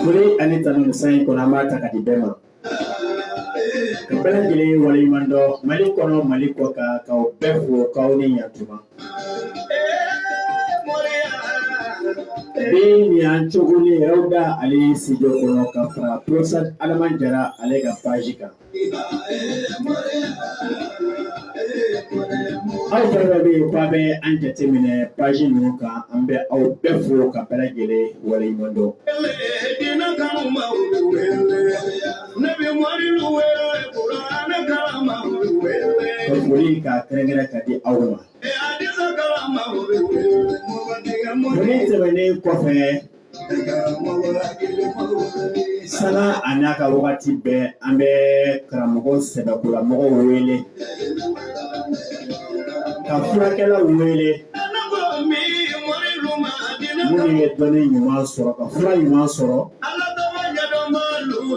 Muri anitanu sai kona mata kadibema. Kabela gile wali mando malikono malikoka ka obefu ka oni yatuma. Bini anchuguni rauda ali sijo kono kapra prosad alamanjara alega pajika. Au barabe kwabe anjatemine pajinuka ambe au befu kapela gile wali mando. Kuli ka kerengera kadi awma. Muni tebene kofe sana anaka wakati be ambe karamogo sebakula mogo wele kafurakela wele muni yedone nyuma soro kafura nyuma soro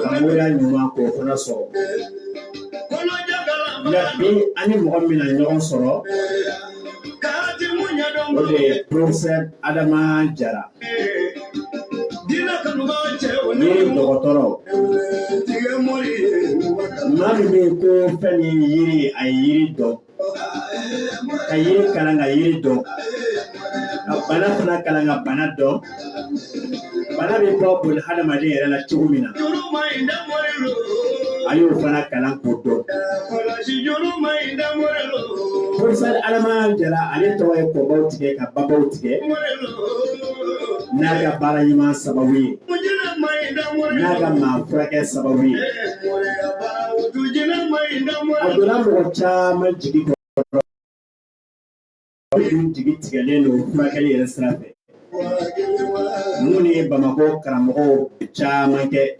kamuya nyuma ko fana soro yabi ani mogo mina nyogon soro Ode Professor Adama Jara. Yiri dokotoro. Mami be ko fani yiri ay yiri do. Ka yiri kalanga yiri do. Bana fana kalanga bana do. Bana be ko bul hadama de yere la chugumina. Ayo fana kalan ko do. Professor Adama Jara ale to ay ko bawtige ka babawtige. Naga bara yima sabawi. Naga ma frake sabawi. Abdullah Mocha majigi ko. Jigi tigale no frake le srafe. Muni Bamako karamogo chamanke.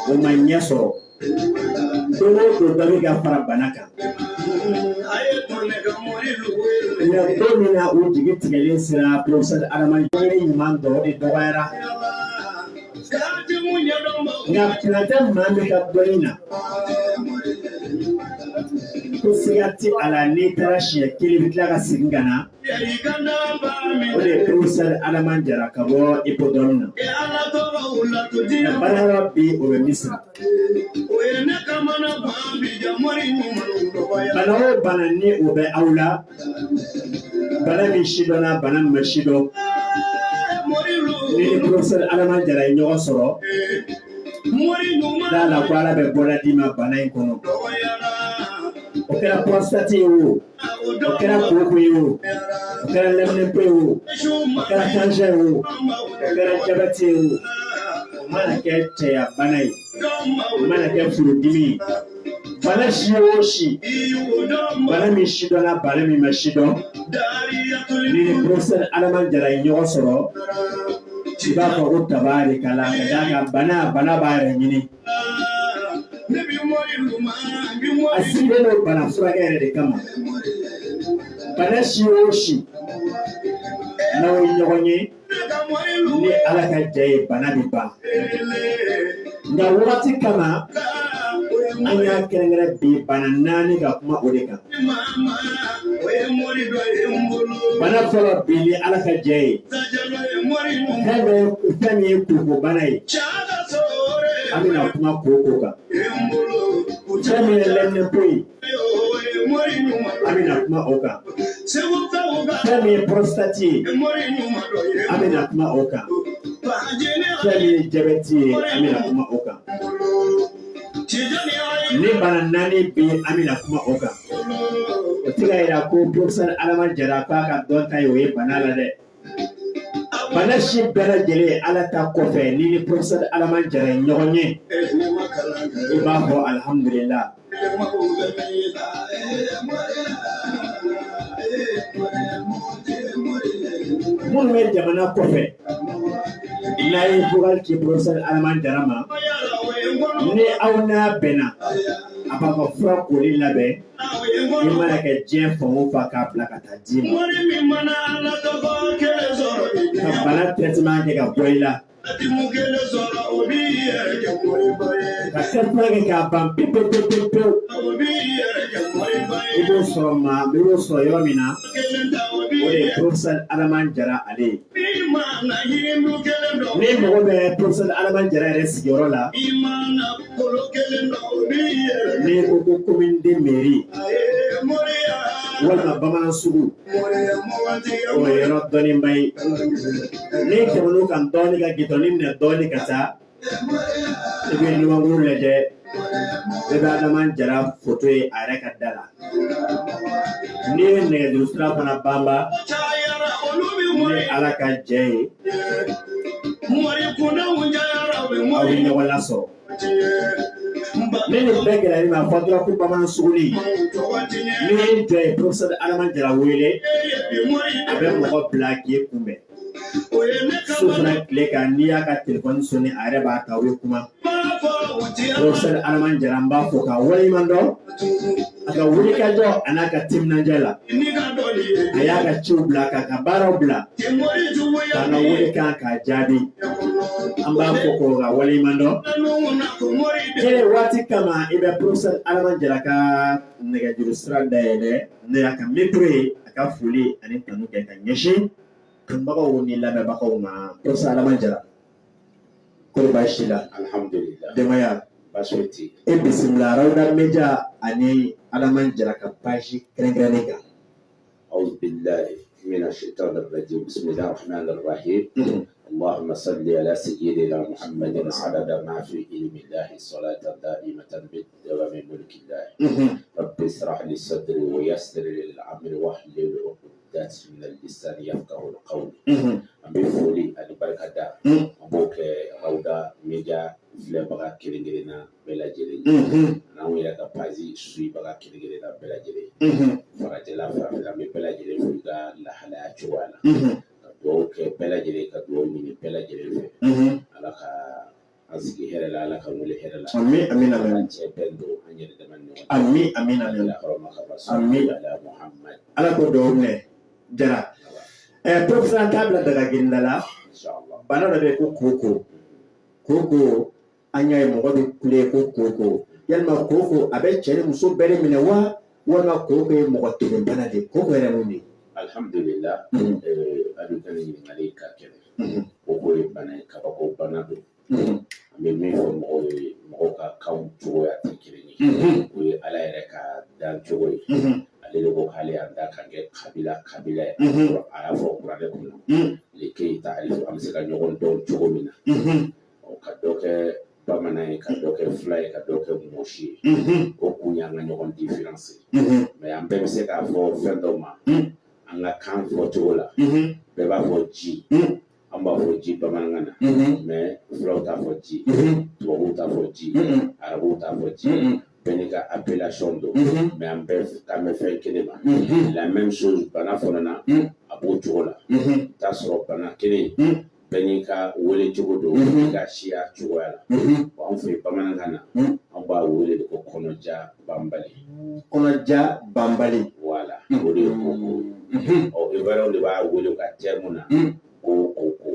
O manyaso. Todo dabi ga fara banaka. Ina domina o jigi tigale sira Professor Adama Jara mando e doera. Nga plata mami ka doina. Kusigati ala netara shia kilibitla ka singana. Ode Professor Adama Jara kabo ipodonna. Na banara bi obe misra. Banawo banani obe aula. Bana mishidona bana mashido. Ni Professor Adama Jara nyogo soro. Dala kwala be bola dima bana inkono. Okera prostate wo. Okera koko wo. Okera lemne wo. Okera cancer wo. Okera diabete wo. Mana ke teya banai. Mana ke furudimi. Bana shiwoshi. Bana mishidona bana mi mashido. Ni Professor Adama Jara nyogo soro. Tiba ko tabari kala daga bana bare nyini. Aside no bana fragere de kama. Bana shiwoshi. Na wonye ni alaka jay bana biba. Nga wakati kama anya kerengere bi bana nani ga kuma odeka. Bana fala bili alaka jay. Hebe ufemi kuko banai. Amina kuma koko ka. Chami lenne pui. Amina kuma oka. Chami prostati. Amina kuma oka. Chami jabeti. Amina kuma oka. Ni bananani bi amina kuma oka. Otiga ira ko Professor Adama Jara ka don tayo e banala de. Bana shi bera jele ala ta kofe ni Professor Adama Jara nyogonye. Iba ho alhamdulillah. Mun me jamana kofe. Ina yi bugal ki Professor Adama Jara ma. Ni awna bena. Apa ko fra ko li labe. Imana ke jen fo fa ka plaka ta jima. Ka bana traitement ke ka boila. Ka sepa ke ka bam pipe. Ibo so ma, ibo so yo mina. Oye professeur Alaman Jara ale ni mɔgɔ bɛ professeur Alaman Jara yɛrɛ sigiyɔrɔ la ni ko ko commune de mairie walima bamanan sugu o ye yɔrɔ dɔnnenba ye ni tɛmɛn'o kan dɔɔni ka gidɔrɔni minɛ dɔɔni ka taa i bɛ numankuru lajɛ i bɛ Alaman Jara photo ye a yɛrɛ ka da la ni ye nɛgɛjuru sira fana banba ni Ala ka jɛ ye aw bɛ ɲɔgɔn lasɔrɔ ni nin bɛɛ gɛlɛyalen ma fɔ dɔrɔn ko bamanan suguni ni ye jɔ ye professeur Alaman Jara wele a bɛ mɔgɔ bila k'e kunbɛn su fana tile kan n'i y'a ka telefɔni sɔnni a yɛrɛ b'a ta aw bɛ kuma professeur Alaman Jara n b'a fɔ k'a waleɲuman dɔn a ka wulikajɔ a n'a ka timinandiya la a y'a ka ciw bila k'a ka baaraw bila k'an ka welekan k'a jaabi an b'a fɔ k'o ka waleɲuman dɔn waati kama i bɛ professeur Alaman Jara ka nɛgɛjuru sira dayɛlɛ ne y'a ka micro ye a ka foli ani tanu kɛ ka ɲɛsin kanbagaw ni lamɛnbagaw ma professeur Alaman Jara kɔri baasi la alhamdulillah denbaya baasi tɛ e bisimila Rawda Media ani Alaman Jara ka page kɛrɛnkɛrɛnnen kan أعوذ بالله من الشيطان الرجيم بسم الله الرحمن الرحيم اللهم صل على سيدنا محمد عدد ما في علم الله صلاة دائمة بالدوام ملك الله رب اشرح لي صدري ويسر لي الأمر واحلل عقدة من اللسان يفقهوا القول أمي فولي البركة أبوك Rawda Media filɛ baga kelen na bɛɛ lajɛlen n'anw yɛrɛ ka page suit baga kelen na bɛɛ lajɛlen farajɛla farafɛla bɛ bɛɛ lajɛlen fo i ka lahalaya cogoya la ka dugawu kɛ bɛɛ lajɛlen ka dugawu ɲini bɛɛ lajɛlen fɛ Ala ka an sigi hɛrɛ la Ala ka wele hɛrɛ la amin an cɛ bɛɛ don an yɛrɛ dama ni ɲɔgɔn amin amin ala Muhammad Ala ko dugawu minɛ Jara professeur an t'a bila daga girinda la inshallah bana dɔ bɛ ko koko an y'a ye mɔgɔ bɛ kule ko koko yalima koko a bɛ cɛ ni muso bɛɛ de minɛ wa walima koko ye mɔgɔ kelen bana de koko yɛrɛ mun de alhamdulillah a bɛ ka ɲininkali ka kɛnɛ koko ye bana ye kabako bana don an bɛ min fɔ mɔgɔw ye mɔgɔw ka kan cogoya tɛ kelen ye o ye Ala yɛrɛ ka dan cogo ye ale de ko k'ale y'an da ka kɛ kabila ye a y'a fɔ kuranɛ kɔnɔ le keyita ale an bɛ se ka ɲɔgɔn dɔn cogo min na ka dɔ kɛ bamanan ye ka dɔ kɛ fila ye ka dɔ kɛ mɔsi ye o kun y'an ka ɲɔgɔn différence mais an bɛɛ bɛ se k'a fɔ fɛn dɔ ma an ka kan fɔ cogo la bɛɛ b'a fɔ ji an b'a fɔ ji bamanankan na mais filaw t'a fɔ ji tubabuw t'a fɔ ji arabuw t'a fɔ ji bɛɛ n'i ka appellation don mais an bɛɛ kan bɛ fɛn kelen ma la même chose bana fana na a b'o cogo la i t'a sɔrɔ bana kelen bɛɛ n'i ka wele cogo don i ka siya cogoya la anw fɛ yen bamanankan na an b'a wele de ko kɔnɔja banbali voilà o de ye koko Ivoiriyɛnw de b'a wele ka terme na ko koko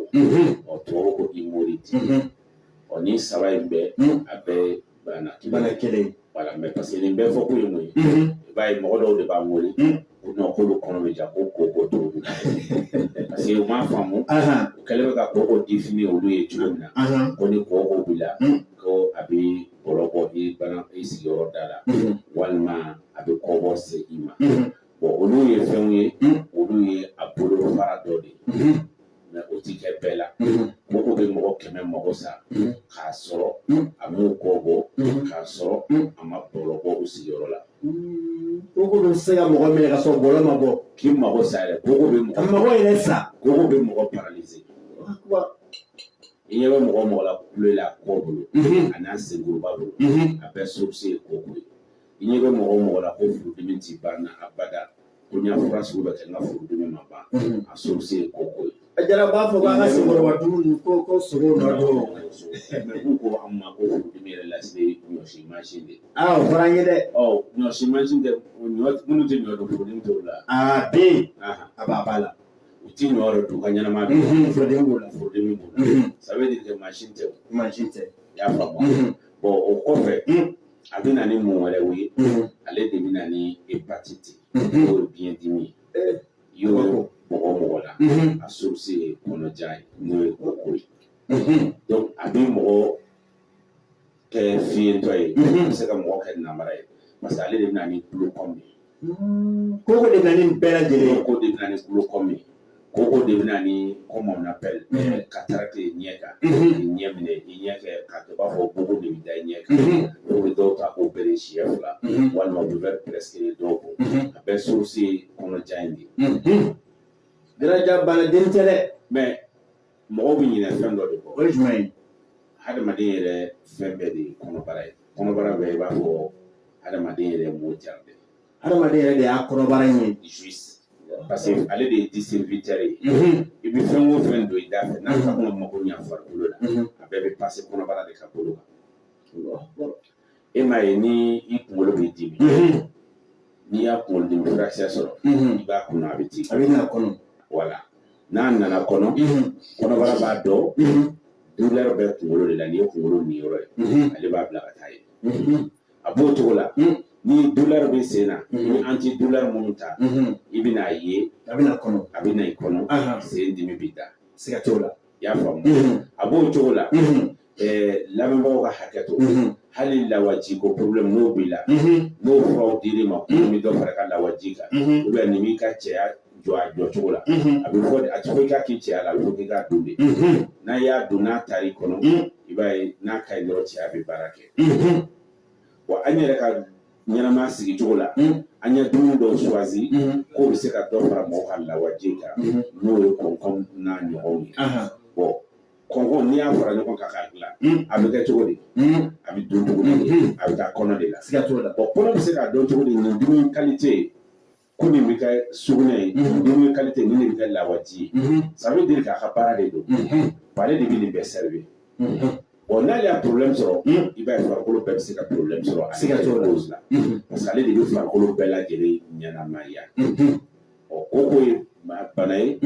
tubabu ko immoriti ni saba in bɛɛ a bɛɛ bana kelen voilà mais parce que nin bɛɛ fɔ ko ye mun ye i b'a ye mɔgɔ dɔw de b'an wele k'olu kɔnɔ bɛ ja ko koko t'olu parce que u m'a faamu u kɛlen bɛ ka koko définir olu ye cogo min na ko ni koko b'i la ko a bɛ bɔlɔ bɔ i sigiyɔrɔ da la walima a bɛ kɔbɔ se i ma bon olu ye fɛnw ye olu ye a bolo fara dɔ de ye mais o ti kɛ bɛɛ la koko bɛ mɔgɔ 100 mago sa k'a sɔrɔ a m'o kɔbɔ k'a sɔrɔ a ma bɔlɔ bɔ u sigiyɔrɔ la koko bɛ se ka mɔgɔ minɛ ka sɔrɔ bɔlɔ ma bɔ k'i mago sa yɛrɛ koko bɛ mɔgɔ yɛrɛ sa koko bɛ mɔgɔ paralyser i ɲɛ bɛ mɔgɔ la kule la kɔ bolo a n'a senkuruba bolo a bɛɛ source ye koko ye i ɲɛ bɛ mɔgɔ la ko furudimi t'i ban abada ko n y'a fura sugu bɛ kɛ n ka furudimi ma ban a source ye koko ye Jara b'a fɔ k'an ka senkɔrɔba dumuni ko sogo nɔ don mais k'u ko an ma ko furudimi yɛrɛ lase ɲɔsi mansin de o fɔra an ye dɛ ɲɔsi mansin tɛ minnu tɛ ɲɔ don furudimi t'o la bɛ a b'a la u ti ɲɔ yɛrɛ don ka ɲɛnama furudimi b'o la ça veut dire que mansin tɛ i y'a faamu bon o kɔfɛ a bɛ na ni mun wɛrɛw ye ale de bɛ na ni hépatite n'o ye biyɛn dimi ye yo mɔgɔ la a source ye kɔnɔja ye n'o ye koko ye donc a bɛ mɔgɔ kɛ fiyentɔ ye a bɛ se ka mɔgɔ kɛ namara ye parce que ale de bɛna ni tulokɔm ye koko de bɛna ni bɛɛ lajɛlen koko de bɛna ni tulokɔm ye koko de bɛna ni comme on appelle cataracte ɲɛ kan i ɲɛ minɛ i ɲɛ kɛ k'a kɛ b'a fɔ bogo de bɛ da i ɲɛ kan dɔw bɛ dɔw ta opérer siɲɛ 2 walima u bɛ verre presque dɔw kun a bɛɛ source ye kɔnɔja in de daraja bana den tɛ dɛ mais mɔgɔw bɛ ɲinɛ fɛn dɔ de kɔ o ye jumɛn ye hadamaden yɛrɛ fɛn bɛɛ de ye kɔnɔbara ye kɔnɔbara bɛɛ i b'a fɔ hadamaden yɛrɛ mot jardin hadamaden yɛrɛ de y'a kɔnɔbara in ye juice parce que ale de ye distributeur ye i bɛ fɛn o fɛn don i da fɛ n'a ka kɔnɔ mago ɲɛ farikolo la a bɛɛ bɛ passer kɔnɔbara de ka bolo kan e m'a ye ni i kunkolo b'i dimi n'i y'a kunkolodimi furakisɛ sɔrɔ i b'a kɔnɔ a bɛ ci a bɛ na kɔnɔ voilà n'a nana kɔnɔ kɔnɔbara b'a dɔn douleur bɛ kunkolo de la n'i ye kunkolo ni yɔrɔ ye ale b'a bila ka taa ye a b'o cogo la ni douleur bɛ sen na ni anti douleur minnu ta i bɛna ye a bɛ na kɔnɔ a bɛ na i kɔnɔ sen dimi bɛ da siga t'o la i y'a faamu a b'o cogo la lamɛnbagaw ka hakɛ to hali lawaji ko problème n'o b'i la n'o furaw dir'i ma kun bɛ dɔ fara ka lawaji kan ou bien nin b'i ka cɛya jɔ a jɔcogo la a bɛ fɔ a tɛ fɔ i ka k'i cɛya la a bɛ fɔ k'i ka don de n'a y'a don n'a taar'i kɔnɔ i b'a ye n'a ka ɲi dɔrɔn cɛya bɛ baara kɛ wa an yɛrɛ ka ɲɛnamaya sigicogo la an ye dumuni dɔw choisi k'o bɛ se ka dɔ fara mɔgɔw ka lawaji kan n'o ye kɔnkɔn n'a ɲɔgɔnw ye bon kɔnkɔn n'i y'a fara ɲɔgɔn kan k'a dilan a bɛ kɛ cogo di a bɛ dun cogo di a bɛ taa kɔnɔ de la siga t'o la bon kɔnɔ bɛ se k'a dɔn cogo di nin dumuni qualité ko nin bɛ kɛ sugunɛ ye dumuni qualité nin de bɛ kɛ lawaji ye ça veut dire k'a ka baara de don ale de bɛ nin bɛɛ servir bon n'ale y'a problème sɔrɔ i b'a ye farikolo bɛɛ bɛ se ka problème sɔrɔ siga t'o la parce que ale de bɛ farikolo bɛɛ lajɛlen ɲɛnamaya koko ye bana ye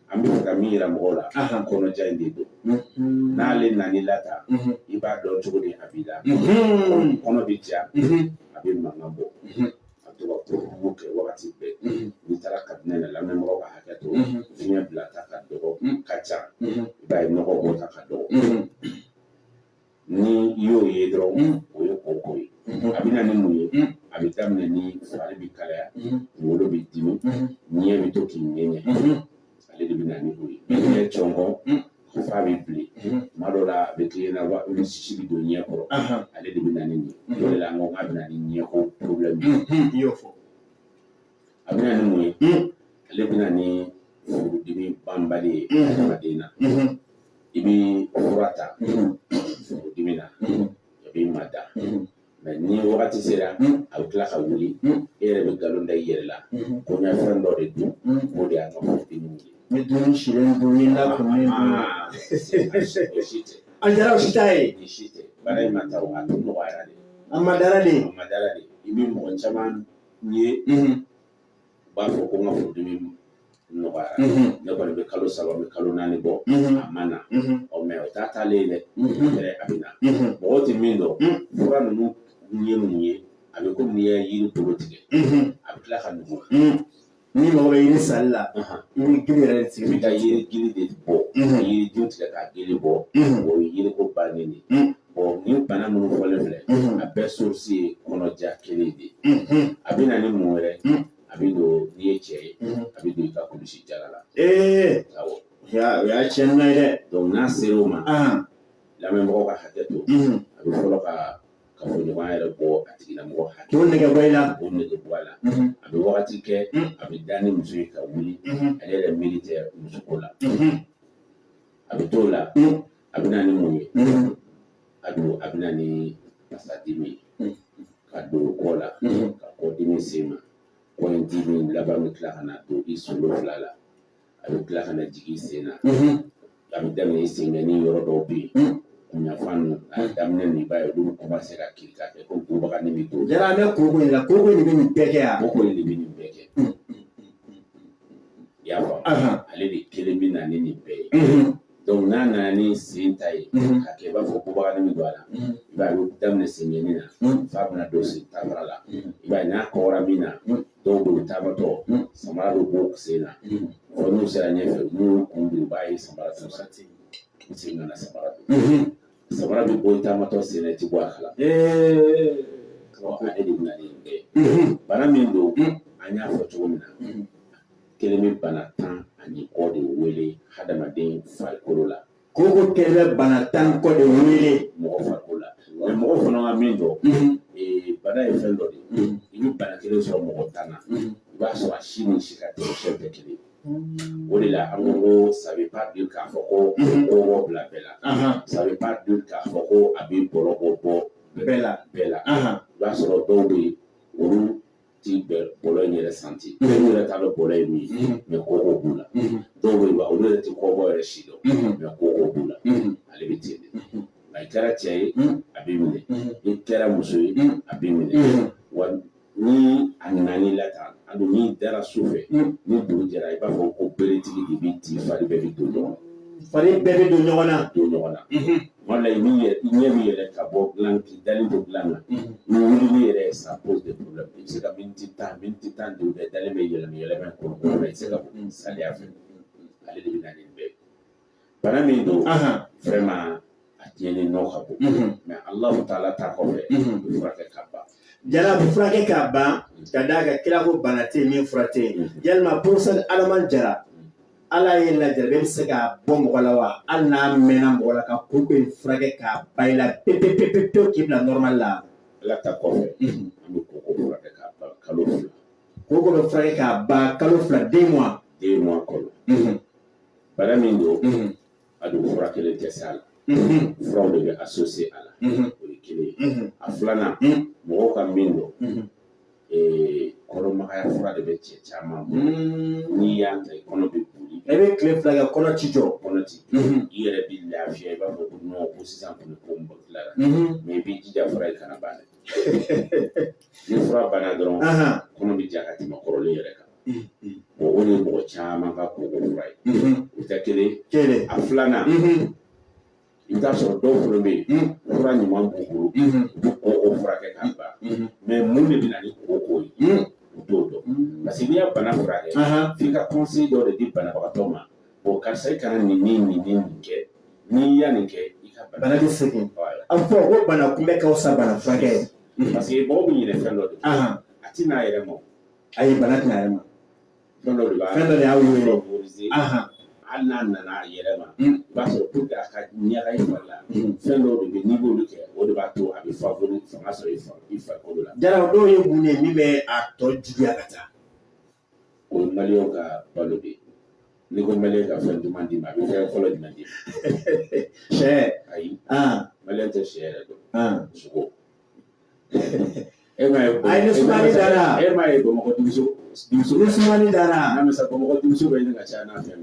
an bɛ fɛ ka min yira mɔgɔw la kɔnɔja in de don n'ale nan'i la ta i b'a dɔn cogo di a b'i la kɔnɔ bɛ ja a bɛ mankan bɔ a to ka porobugu kɛ wagati bɛɛ n'i taara kabinɛ la lamɛnbagaw ka hakɛ to fiɲɛ bila ta ka dɔgɔ ka ca i b'a ye nɔgɔ bɔ ta ka dɔgɔ ni i y'o ye dɔrɔn o ye koko ye a bɛ na ni mun ye a bɛ daminɛ ni fari bɛ kalaya kunkolo bɛ dimi ɲɛ bɛ to k'i ŋɛɲɛ ale de bɛ na ni o ye ɲɛ cɔngɔ fa bɛ bilen tuma dɔw la a bɛ tile na wa ni sisi bɛ don ɲɛ kɔrɔ ale de bɛ na ni nin ye o de la n ko k'a bɛ na ni ɲɛko problème ye i y'o fɔ a bɛ na ni mun ye ale bɛ na ni furudimi banbali ye adamaden na i bɛ fura ta furudimi na a b'i mada mais ni wagati sera a bɛ tila ka wuli e yɛrɛ bɛ nkalon da i yɛrɛ la ko n ye fɛn dɔ de dun o de y'an ka furudimi ye ni dumuni silen dun ni lakunnen dun o si tɛ an jara o si t'a ye ni si tɛ bana in ma taa a tɛ nɔgɔya de a ma dara de a ma dala de i bɛ mɔgɔ caman ye u b'a fɔ ko n ka furudimi nɔgɔyara ne kɔni bɛ kalo 3 bɛ kalo 4 bɔ a ma na mais o t'a taalen dɛ yɛrɛ a bɛ na mɔgɔw tɛ min dɔn fura ninnu ye mun ye a bɛ komi n'i ye yiri bolo tigɛ a bɛ tila ka nugu ni mago bɛ yiri sali la i bɛ gili yɛrɛ de tigɛ i bɛ ka yiri gili de bɔ yiri ju tigɛ k'a gili bɔ o ye yiriko bannen de bon ni bana minnu fɔlen filɛ a bɛɛ source ye kɔnɔja kelen de a bɛ na ni mun wɛrɛ a bɛ don n'i ye cɛ ye a bɛ don i ka kulusi jala la awɔ o y'a tiɲɛna ye dɛ donc n'a ser'o ma lamɛnbagaw ka hakɛ to a bɛ fɔlɔ ka kafoɲɔgɔnya yɛrɛ bɔ a tigilamɔgɔ hakɛ k'o nɛgɛ bɔ i la k'o nɛgɛ bɔ a la a bɛ wagati kɛ a bɛ da ni muso ye ka wuli ale yɛrɛ miiri tɛ musoko la a bɛ t'o la a bɛ na ni mun ye a bɛ na ni fasadimi ye ka don kɔ la ka kɔdimi se ma kɔ in dimi laban bɛ tila ka na don i solo 2 la a bɛ tila ka na jigin i sen na a bɛ daminɛ i senkɛnni yɔrɔ dɔw bɛ yen kunyanfan ninnu a daminɛ nin i b'a ye olu bɛ commencer ka kiri ka kɛ ko bubaga ni bɛ to jara an bɛ koko in la koko in de bɛ nin bɛɛ kɛ yan koko in de bɛ nin bɛɛ kɛ i y'a faamu ale de kelen bɛ na ni nin bɛɛ ye donc n'a nana ni sen ta ye ka kɛ i b'a fɔ bubaga ni bɛ don a la i b'a ye a bɛ daminɛ senkɛnni na f'a bɛna don sen tafara la i b'a ye n'a kɔgɔra min na dɔw bolo taamatɔ samara bɛ bɔ kisɛ in na fɔ n'u sera ɲɛfɛ n'u kun don u b'a ye samara tɛ sa ten u sen kana samara don samara bɛ bɔ i taamatɔ sen na i ti bɔ a kala ale de bɛna nin bɛɛ bana min don an y'a fɔ cogo min na kelen bɛ bana 10 ani kɔ de wele hadamaden farikolo la koko kelen bɛ bana 10 kɔ de wele mɔgɔ farikolo la mais mɔgɔ fana ka min dɔn bana ye fɛn dɔ de i bɛ bana kelen sɔrɔ mɔgɔ 10 na i b'a sɔrɔ a si ni si ka tɛmɛ bɛɛ kelen o de la an ko ça veut pas dire k'a fɔ ko kɔngɔ bila bɛɛ la ça veut pas dire k'a fɔ ko a bɛ bɔlɔ bɔ bɛɛ la i b'a sɔrɔ dɔw bɛ yen olu ti bɔlɔ in yɛrɛ santi olu yɛrɛ t'a dɔn bɔlɔ ye min ye mais kɔngɔ b'u la dɔw bɛ yen olu yɛrɛ ti kɔngɔ yɛrɛ si dɔn mais kɔngɔ b'u la ale bɛ ten de nka i kɛra cɛ ye a b'i minɛ i kɛra muso ye a b'i minɛ wa ni a nana la tan a don n'i dara su fɛ ni dugu jɛra i b'a fɔ ko beretigi de b'i ci fari bɛɛ bɛ don ɲɔgɔn na fari bɛɛ bɛ don ɲɔgɔn na tuma dɔ la i ɲɛ bɛ yɛlɛ ka bɔ dilan k'i dalen to dilan na ni wulili yɛrɛ ça pose des problèmes i bɛ se ka miniti 10 de bɛɛ dalen bɛ yɛlɛmɛ kɔnɔ i tɛ se ka bɔ saliya fɛ ale de bɛ na nin bɛɛ bana min don vraiment a tiɲɛni nɔ ka bon mais Alahu Taala ta kɔfɛ i bɛ furakɛ ka ban jala bɛ furakɛ ka ban ka d'a kan kira ko bana tɛ yen min fura tɛ yen yalima professeur Adama Jara ala ye lajarabi bɛ se ka bɔ mɔgɔ la wa hali n'a mɛnna mɔgɔ la ka koko in furakɛ ka ban i la pewu k'i bila normal la ala ta kɔfɛ an bɛ koko furakɛ ka ban kalo 2 koko bɛ furakɛ ka ban kalo 2 2 mois kɔnɔ bana min don a don fura kelen tɛ se a la furaw de bɛ associé a la o ye kelen ye a filanan mɔgɔw ka min dɔn kɔnɔmagaya fura de bɛ cɛ caman bolo n'i y'a ta i kɔnɔ bɛ boli i bɛ tile 2 kɛ kɔnɔ ti jɔ i yɛrɛ bɛ lafiya i b'a fɔ ko non ko sisan kɔni ko n tilara mais i b'i jija fura in kana ban dɛ ni fura banna dɔrɔn kɔnɔ bɛ ja ka tɛmɛ kɔrɔlen yɛrɛ kan bon o de ye mɔgɔ caman ka koko fura ye o tɛ kelen a filanan i bɛ t'a sɔrɔ dɔw fana bɛ yen fura ɲuman b'u bolo u bɛ koko furakɛ k'a ban mais mun de bɛ na ni koko ye u t'o dɔn parce que n'i y'a bana furakɛ f'i ka conseil dɔ de di banabagatɔ ma bon karisa i kana nin kɛ n'i y'a nin kɛ i ka bana bɛ segin a fɔ ko bana kunbɛ ka fisa bana furakɛ ye parce que mɔgɔw bɛ ɲinɛ fɛn dɔ de a ti n'a yɛrɛ ma ayi bana tɛna a yɛrɛ ma fɛn dɔ de b'a fɛn dɔ de y'a wele hali n'a nana a yɛrɛ ma i b'a sɔrɔ pour que a ka ɲaga i fari la fɛn dɔw de bɛ n'i b'olu kɛ o de b'a to a bɛ favori fanga sɔrɔ i farikolo la jara dɔw ye mun ye min bɛ a tɔ juguya ka taa o ye maliyɛnw ka balo de ye n'i ko maliyɛn ka fɛn duman d'i ma a bɛ fɛn fɔlɔ jumɛn d'i ma sɛ ayi maliyɛn tɛ sɛ yɛrɛ dɔn sogo e m'a ye ni sumani dara e m'a ye Bamakɔ denmuso ni sumani dara n'a bɛ sa Bamakɔ denmuso bɛ ɲini ka caya n'a fɛn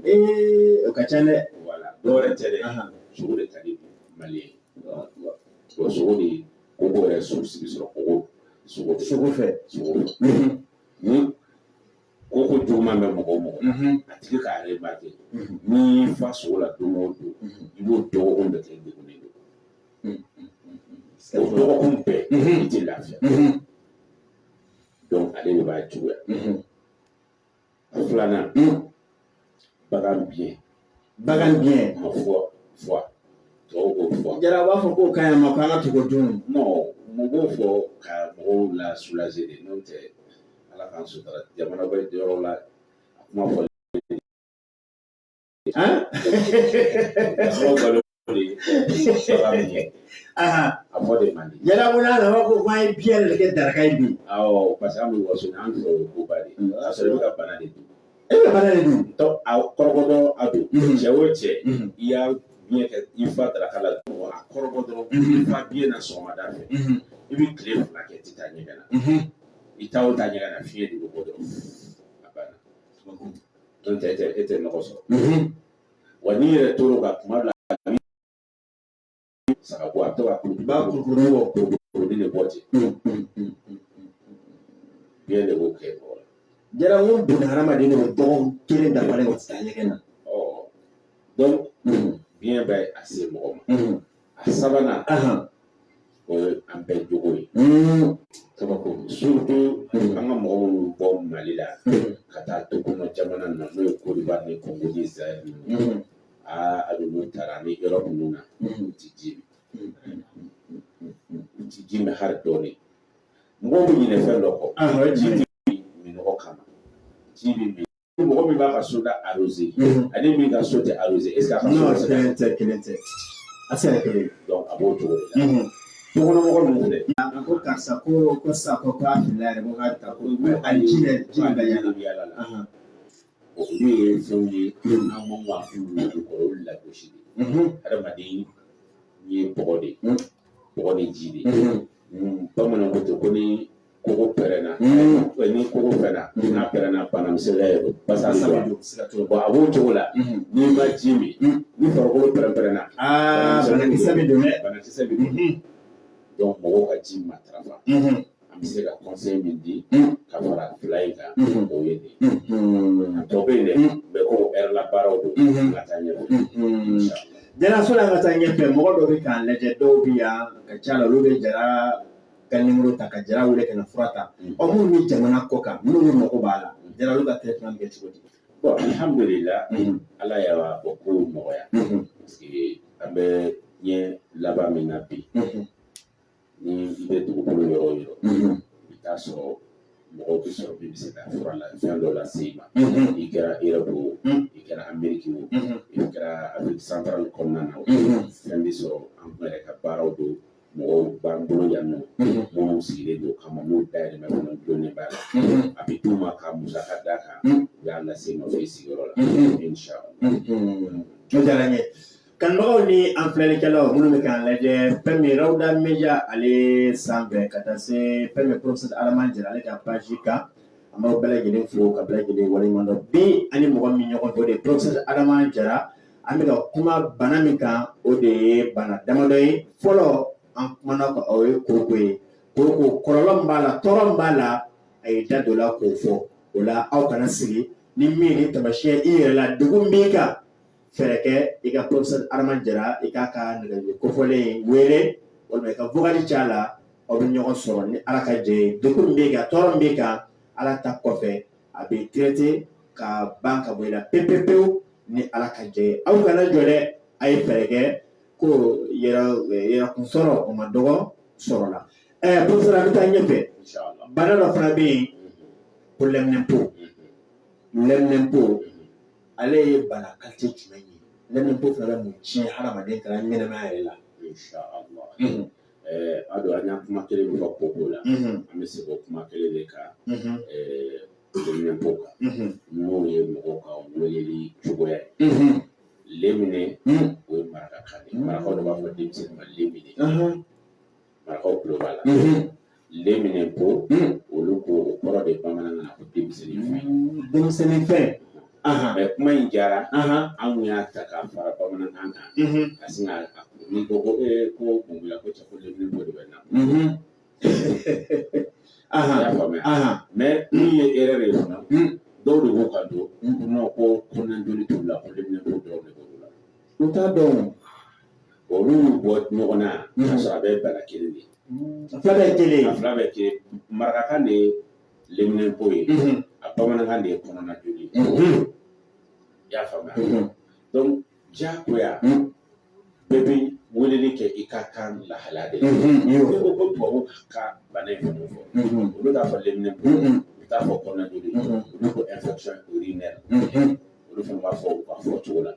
o ka ca dɛ voilà dɔwɛrɛ tɛ dɛ sogo de ka di maliyɛn o sogo de koko yɛrɛ sigi sɔrɔ koko sogo fɛ ni koko juguman bɛ mɔgɔ o mɔgɔ a tigi k'a remarqué n'i fa sogo la don o don i b'o dɔgɔkun bɛɛ kɛ degunnen don o dɔgɔkun bɛɛ i tɛ lafiya donc ale de b'a juguya a filanan bagan biɲɛ ma fɔ tɔw b'o fɔ jara b'a fɔ k'o ka ɲi ma k'an ka tugu dun non mun b'o fɔ ka mɔgɔw la soulager de n'o tɛ ala k'an sutura jamana bɛ yɔrɔ la a kuma fɔ a fɔ de man di jara ko n'a nana ko k'an ye biɲɛ de kɛ daraka ye bi awɔ parce que an bɛ waso an fɛ o ye koba de ye a sɔrɔ i bɛ ka bana de dun e bɛ bana de dun a kɔrɔbɔ a don cɛ o cɛ i y'a biɲɛ kɛ i fa daraka la a kɔrɔbɔ dɔrɔn i fa biɲɛ na sɔgɔmada fɛ i bɛ tile 2 kɛ i tɛ taa ɲɛgɛn na i taa o taa ɲɛgɛn na fiɲɛ de bɛ bɔ dɔrɔn a banna n'o tɛ e tɛ nɔgɔ sɔrɔ wa n'i yɛrɛ tor'o kan kuma dɔ la saga bɔ a bɛ to ka kurukuru de bɔ ten biɲɛ de b'o kɛ mɔgɔ la jara ŋo donna hadamaden o dɔgɔkun kelen dafalen o tɛ taa ɲɛgɛn na donc biɲɛ bɛ a se mɔgɔ ma a sabanan o ye an bɛɛ jogo ye kabako surtout an ka mɔgɔ minnu bɔ Mali la ka taa to kɔnɔ jamana na n'o ye Côte d'Ivoire ni Congo ni Zaïre ninnu a bɛ n'u taara ni Europe ninnu na u ti ji min hali dɔɔnin mɔgɔw bɛ ɲinɛ fɛn dɔ kɔ ji tɛ minɔgɔ kama ji bɛ min ni mɔgɔ min b'a ka so da arrosé ani min ka so tɛ arrosé est ce que a ka so tɛ kelen tɛ a se ka kelen donc a b'o cogo de la dukɔnɔmɔgɔ ninnu filɛ a ko karisa ko sa ko k'a fili yɛrɛ ko k'a ta ko a ji bɛ yala la olu ye fɛnw ye n'an ma wa f'u ye kɔrɔ olu lagosi de adamaden ye bɔgɔ de bɔgɔ ni ji de bamananw ko ten ko ni kogo pɛrɛnna ni kogo fɛnna n'a pɛrɛnna banamisɛnniya ye don basa bon a b'o cogo la n'i ma ji min ni farikolo pɛrɛn-pɛrɛnna banakisɛ bɛ don dɛ banakisɛ bɛ don donc mɔgɔw ka ji matarafa an bɛ se ka conseil min di ka fara fila in kan o ye de a tɔ bɛ yen dɛ bɛɛ ko ɛri la baaraw don ka taa ɲɛfɛ jara so la ka taa ɲɛfɛ mɔgɔ dɔw bɛ k'an lajɛ dɔw bɛ yan ka ca la olu bɛ jara ka nimoro ta ka jara wele ka na fura ta minnu bɛ jamana kɔ kan minnu bɛ mago b'a la jara olu ka traitement bɛ kɛ cogo di bon alhamdulillah ala y'a o ko nɔgɔya parce que an bɛ ɲɛ laban min na bi ni i bɛ dugukolo yɔrɔ o yɔrɔ i t'a sɔrɔ mɔgɔw bɛ sɔrɔ min bɛ se ka fura la fɛn dɔ lase i ma i kɛra Europe o i kɛra Amérique o i kɛra Afrique centrale kɔnɔna na o fɛn bɛ sɔrɔ an kun yɛrɛ ka baaraw don mɔgɔw b'an bolo yan nɔ minnu sigilen don kama n'o dayɛlɛmɛ kɔnɔ dɔɔnin b'a la a bɛ d'u ma ka musaka d'a kan u y'a lase ma fo i sigiyɔrɔ la inshallah o diyara n ye kanubagaw ni an filɛlikɛlaw minnu bɛ k'an lajɛ fɛn min Rawda Media ale sanfɛ ka taa se fɛn min professeur Adama Jara ale ka page kan an b'aw bɛɛ lajɛlen fo ka bɛɛ lajɛlen waleɲuman dɔn bi ani mɔgɔ min ɲɔgɔn fɛ o de ye professeur Adama Jara an bɛ ka kuma bana min kan o de ye bana damadɔ ye fɔlɔ an kumana kan o ye koko ye koko kɔlɔlɔ min b'a la tɔɔrɔ min b'a la a ye da dɔ la k'o fɔ o la aw kana sigi ni min ni taamasiyɛn i yɛrɛ la degun b'i kan fɛrɛ kɛ i ka professeur Adama Jara i k'a ka nɛgɛjuru kofɔlen wele walima i ka vocal ci a la aw bɛ ɲɔgɔn sɔrɔ ni ala ka jɛ ye degun min b'i kan tɔɔrɔ min b'i kan ala ta kɔfɛ a bɛ traité ka ban ka bɔ i la pewu ni ala ka jɛ ye aw kana jɔ dɛ a ye fɛrɛ kɛ ko yɛrɛkun sɔrɔ o ma dɔgɔ sɔrɔ la professeur an bɛ taa ɲɛfɛ bana dɔ fana bɛ yen ko lɛminɛnpo ale ye bana qualité jumɛn ye lɛminɛnpo fana bɛ mun tiɲɛ hadamaden ka ɲɛnɛmaya yɛrɛ la inshallah a don an y'a kuma kelen min fɔ koko la an bɛ se k'o kuma kelen de kan lɛminɛnpo kan n'o ye mɔgɔw ka weleli cogoya ye lemine o ye marakakan de marakaw de b'a fɔ denmisɛnnin ma lemine marakaw tulo b'a la leminɛnpo olu ko o kɔrɔ de bamanankan na ko denmisɛnnin fɛn mɛ kuma in diyara an kun y'a ta k'a fara bamanankan kan ka sin ka n'i ko ko ko kungoya ko cɛ ko leminɛnpo de bɛ na i y'a faamuya mɛ min ye erreur ye fana dɔw de b'o ka don n'o ko kɔnɔnajoli t'u la ko leminɛnpo dɔrɔn de b'o la u t'a dɔn olu y'u bɔ ɲɔgɔn na k'a sɔrɔ a bɛ bana kelen de a fila bɛɛ kelen a fila bɛɛ kelen marakakan de ye leminɛnpo ye a bamanankan de ye kɔnɔnajoli ye i y'a faamuya donc diyagoya bɛɛ bɛ weleli kɛ i ka kan lahala de la n'i ko ko tubabu ka bana in fɛnɛ fɔ olu t'a fɔ leminɛnpo u t'a fɔ kɔnɔnajoli olu ko infection urinaire olu fana b'a fɔ u ka fɔ cogo la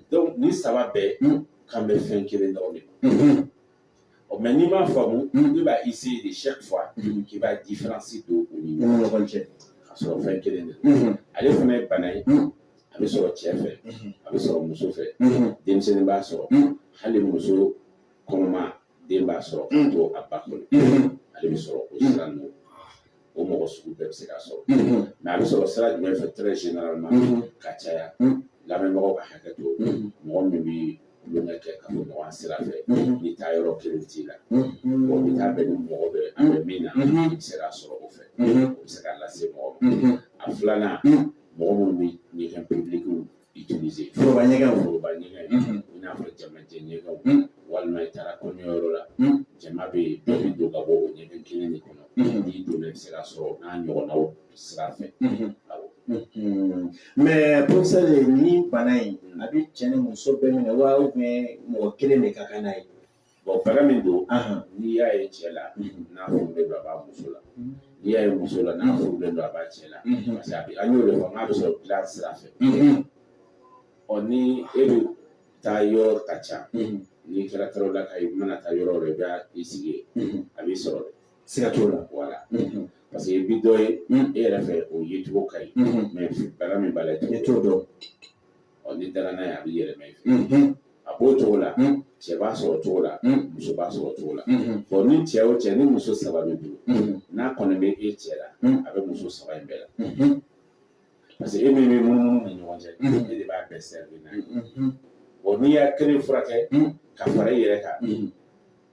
donc ni saba bɛɛ kan bɛ fɛn kelen dɔrɔn de ma mais n'i m'a faamu i b'a essayer de chaque fois k'i b'a différence don u ni ɲɔgɔn cɛ ka sɔrɔ fɛn kelen de ale fana ye bana ye a bɛ sɔrɔ cɛ fɛ a bɛ sɔrɔ muso fɛ denmisɛnnin b'a sɔrɔ hali muso kɔnɔma den b'a sɔrɔ ka to a ba kɔnɔ ale bɛ sɔrɔ o sira ninnu o mɔgɔ sugu bɛɛ bɛ se k'a sɔrɔ mais a bɛ sɔrɔ sira jumɛn fɛ très généralement ka caya lamɛnbagaw ka hakɛ to mɔgɔ min bɛ kulonkɛ kɛ ka fɔ ɲɔgɔn sira fɛ ni taa yɔrɔ kelen t'i la o bɛ taa bɛn ni mɔgɔ bɛ a bɛ min na i bɛ se k'a sɔrɔ o fɛ o bɛ se k'a lase mɔgɔ ma a filanan mɔgɔ minnu bɛ ɲɛgɛn public utiliser foroba ɲɛgɛn i n'a fɔ jamajɛ ɲɛgɛnw walima i taara kɔɲɔyɔrɔ la jama bɛ yen bɛɛ bɛ don ka bɔ o ɲɛgɛn kelen de kɔnɔ n'i donna i bɛ se k'a sɔrɔ n'a ɲɔgɔnnaw sira fɛ Mais pour ça, ni banaï, abi tiens muso bɛ minɛ wa ou bien mɔgɔ kelen de ka kan n'a ye. Bon bana min don n'i y'a ye cɛ la n'a furulen don a b'a muso la n'i y'a ye muso la n'a furulen don a b'a cɛ la parce que an y'o de fɔ n'a bɛ sɔrɔ dilan sira fɛ ɔ ni e bɛ taa yɔrɔ ka ca n'i kɛra tɔɔrɔ la ka i mana taa yɔrɔ wɛrɛ i b'a i sigi a b'i sɔrɔ dɛ siga t'o la voilà parce que i bi dɔ ye e yɛrɛ fɛ o yecogo ka ɲi mais bana min b'a la i t'o dɔn ɔ ni dara n'a ye a b'i yɛlɛma i fɛ a b'o cogo la cɛ b'a sɔrɔ cogo la muso b'a sɔrɔ cogo la bon ni cɛ o cɛ ni muso saba bɛ bolo n'a kɔni bɛ e cɛ la a bɛ muso saba in bɛɛ la parce que e min bɛ munumunu ni ɲɔgɔn cɛ e de b'a bɛɛ sɛbɛn n'a ye bon n'i y'a kelen furakɛ ka fara i yɛrɛ kan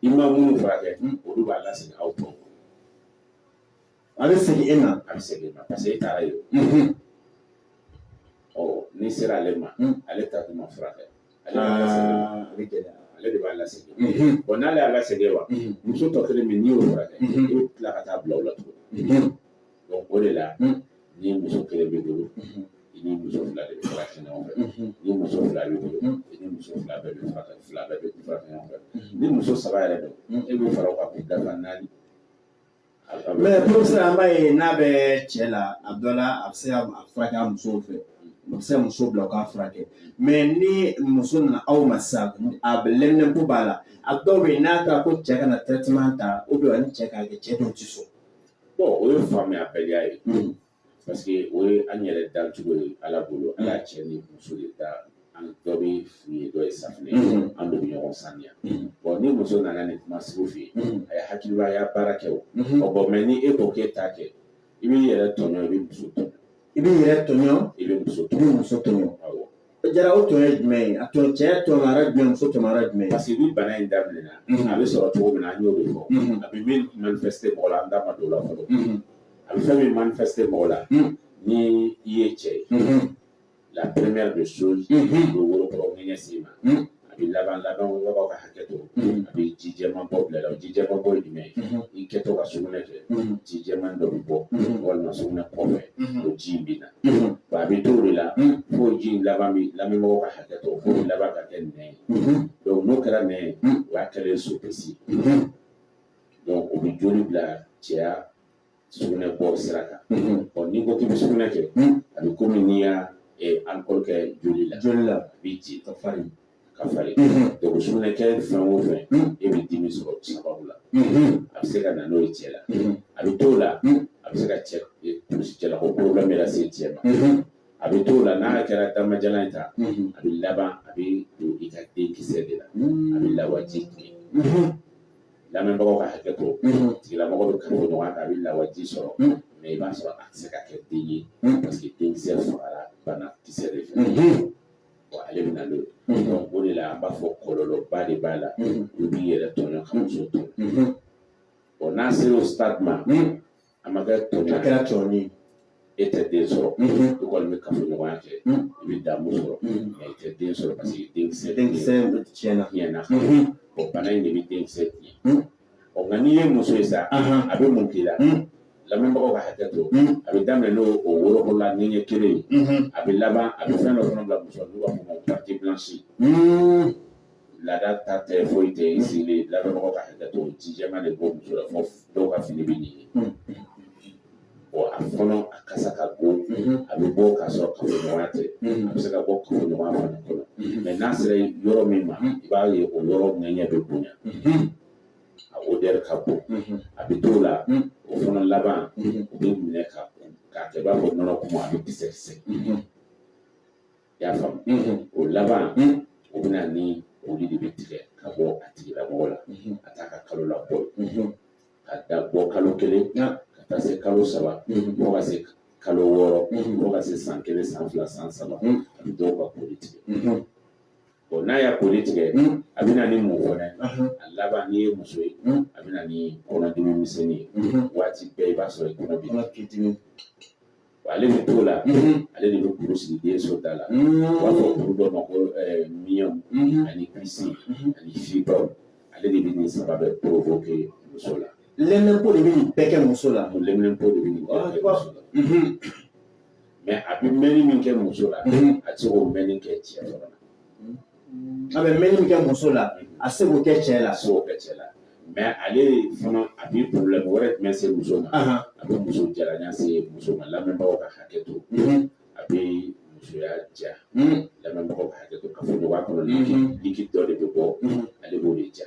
i ma minnu furakɛ olu b'a lasegin aw tɔw a bɛ segin e ma a bɛ segin e ma parce que e taara yen ɔ n'i sera ale ma ale ta kuma furakɛ ale de b'a lasegin bon n'ale y'a lasegin wa muso tɔ kelen min n'i y'o furakɛ i bɛ tila ka taa bila o la tuguni donc o de la ni muso kelen b'i bolo i ni muso fila de bɛ furakɛ ɲɔgɔn fɛ ni muso fila b'i bolo i ni muso fila bɛɛ bɛ furakɛ ɲɔgɔn fɛ ni muso saba yɛrɛ don e bɛ fara o kan k'u dafa naani. Mais professeur an b'a ye n'a bɛ cɛ la a dɔ la a bɛ se ka furakɛ a musow fɛ a bɛ se ka muso bila u k'a furakɛ mais ni muso nana aw ma sisan a bɛ lɛminɛnpo b'a la a dɔw bɛ yen n'a taara ko cɛ ka na traitement ta ou bien ani cɛ k'a kɛ cɛ dɔw tɛ sɔn. bon o ye faamuyabaliya ye parce que o ye an yɛrɛ dancogo ye ala bolo ala y'a cɛ ni muso de da an dɔ bɛ fu ye dɔ ye safunɛ ye an bɛɛ bɛ ɲɔgɔn sanuya bon ni muso nana nin kuma sugu fɛ yen a ye hakilibaya baara kɛ o bon mais ni e ko k'e t'a kɛ i b'i yɛrɛ tɔɲɔ i bɛ muso tɔɲɔ i b'i yɛrɛ tɔɲɔ i bɛ muso tɔɲɔ awɔ jara o tɔɲɔ ye jumɛn ye a tɔ cɛ tɔɲɔra jumɛn muso tɔɲɔra jumɛn parce que ni bana in daminɛna a bɛ sɔrɔ cogo min na an y'o de fɔ a bɛ min manifester mɔgɔ la an da ma don o la fɔlɔ a bɛ fɛn min manifester mɔgɔ la ni i ye cɛ ye la première des choses bɛ worokɔrɔ ŋɛɲɛ s'i ma a bɛ laban labagaw ka hakɛ to a bɛ ji jɛman bɔ bila la o ji jɛman bɔ ye jumɛn ye i kɛtɔ ka sugunɛ kɛ ji jɛman dɔ bɛ bɔ walima sugunɛ kɔfɛ o ji in bɛ na wa a bɛ to o de la fo ji in laban bɛ lamɛnbagaw ka hakɛ to fo laban ka kɛ nɛn ye donc n'o kɛra nɛn ye o y'a kɛlen sopisi donc o bɛ joli bila cɛya sugunɛ bɔ sira kan ɔ n'i ko k'i bɛ sugunɛ kɛ a bɛ komi n'i y'a alcool kɛ joli la a b'i ci ka farin donc sugunɛ kɛ fɛn o fɛn e bɛ dimi sɔrɔ sababu la a bɛ se ka na n'o ye cɛ la a bɛ t'o la a bɛ se ka kulusi cɛ la ko problème yɛrɛ se cɛ ma a bɛ t'o la n'a kɛra damajalan ye ta a bɛ laban a bɛ don i ka denkisɛ de la a bɛ lawaji tigɛ lamɛnbagaw ka hakɛ to tigilamɔgɔ bɛ kafo ɲɔgɔn kan a bɛ lawaji sɔrɔ mais i b'a sɔrɔ a tɛ se ka kɛ den ye parce que denkisɛ fagara banakisɛ de fɛ bon ale bɛ na n'o ye donc o de la an b'a fɔ kɔlɔlɔba de b'a la olu b'i yɛrɛ tɔɲɔ ka muso tɔɲɔ bon n'a sera o stade ma a ma kɛ tɔɲɔ a kɛra tɔɲɔ e tɛ den sɔrɔ i kɔni bɛ kafoɲɔgɔnya kɛ i bɛ damu sɔrɔ mais i tɛ den sɔrɔ parce que denkisɛ tiɲɛna bon bana in de bɛ denkisɛ tiɲɛ ɔ nka n'i ye muso ye sa a bɛ mun k'i la lamɛnbagaw ka hakɛ to a bɛ daminɛ n'o worokɔrɔla ŋɛɲɛ kelen ye a bɛ laban a bɛ fɛn dɔ fana bila muso la n'u b'a fɔ o ma ko carte blanche laada ta tɛ foyi tɛ i sigilen lamɛnbagaw ka hakɛ to ji jɛman de bɔ muso la fɔ dɔw ka fini bɛ ɲigin bon a fɔlɔ a kasa ka go a bɛ bɔ k'a sɔrɔ kafoɲɔgɔnya tɛ a bɛ se ka bɔ kafoɲɔgɔnya fana kɔnɔ mais n'a sera yɔrɔ min ma i b'a ye o yɔrɔ ŋɛɲɛ bɛ bonya a odeur ka bon a bɛ t'o la o fana laban o bɛ minɛ k'a kɛ i b'a fɔ nɔnɔ kuma a bɛ kisɛ i y'a faamu o laban o bɛ na ni olu de bɛ tigɛ ka bɔ a tigilamɔgɔ la a t'a ka kalo labɔ ka da bɔ kalo kelen ka taa se kalo saba fo ka se kalo wɔɔrɔ fo ka se san kelen san fila san saba a bɛ dɔw ka koli tigɛ bon n'a y'a koli tigɛ a bɛ na ni mun fɛnɛ a laban n'i ye muso ye a bɛ na ni kɔnɔdimi misɛnnin ye waati bɛɛ i b'a sɔrɔ i kɔnɔ b'i dimi ale bɛ t'o la ale de bɛ kuru sigi den so da la u b'a fɔ kuru dɔ ma ko miyɔn ani pisi ani fibre ale de bɛ nin saba bɛɛ provoquer muso la lɛminɛnpo de bɛ nin bɛɛ kɛ muso la lɛminɛnpo de bɛ nin bɛɛ kɛ muso la mais a bɛ mɛnni min kɛ muso la a tɛ k'o mɛnni kɛ cɛ fɔlɔ a bɛ mɛnni min kɛ muso la a se k'o kɛ cɛ la a se k'o kɛ cɛ la mais ale fana a bɛ problème wɛrɛ jumɛn se muso ma a bɛ muso jalanya se muso ma lamɛnbagaw ka hakɛ to a bɛ musoya ja lamɛnbagaw ka hakɛ to kafoɲɔgɔnya kɔnɔ liquide dɔ de bɛ bɔ ale b'o de ja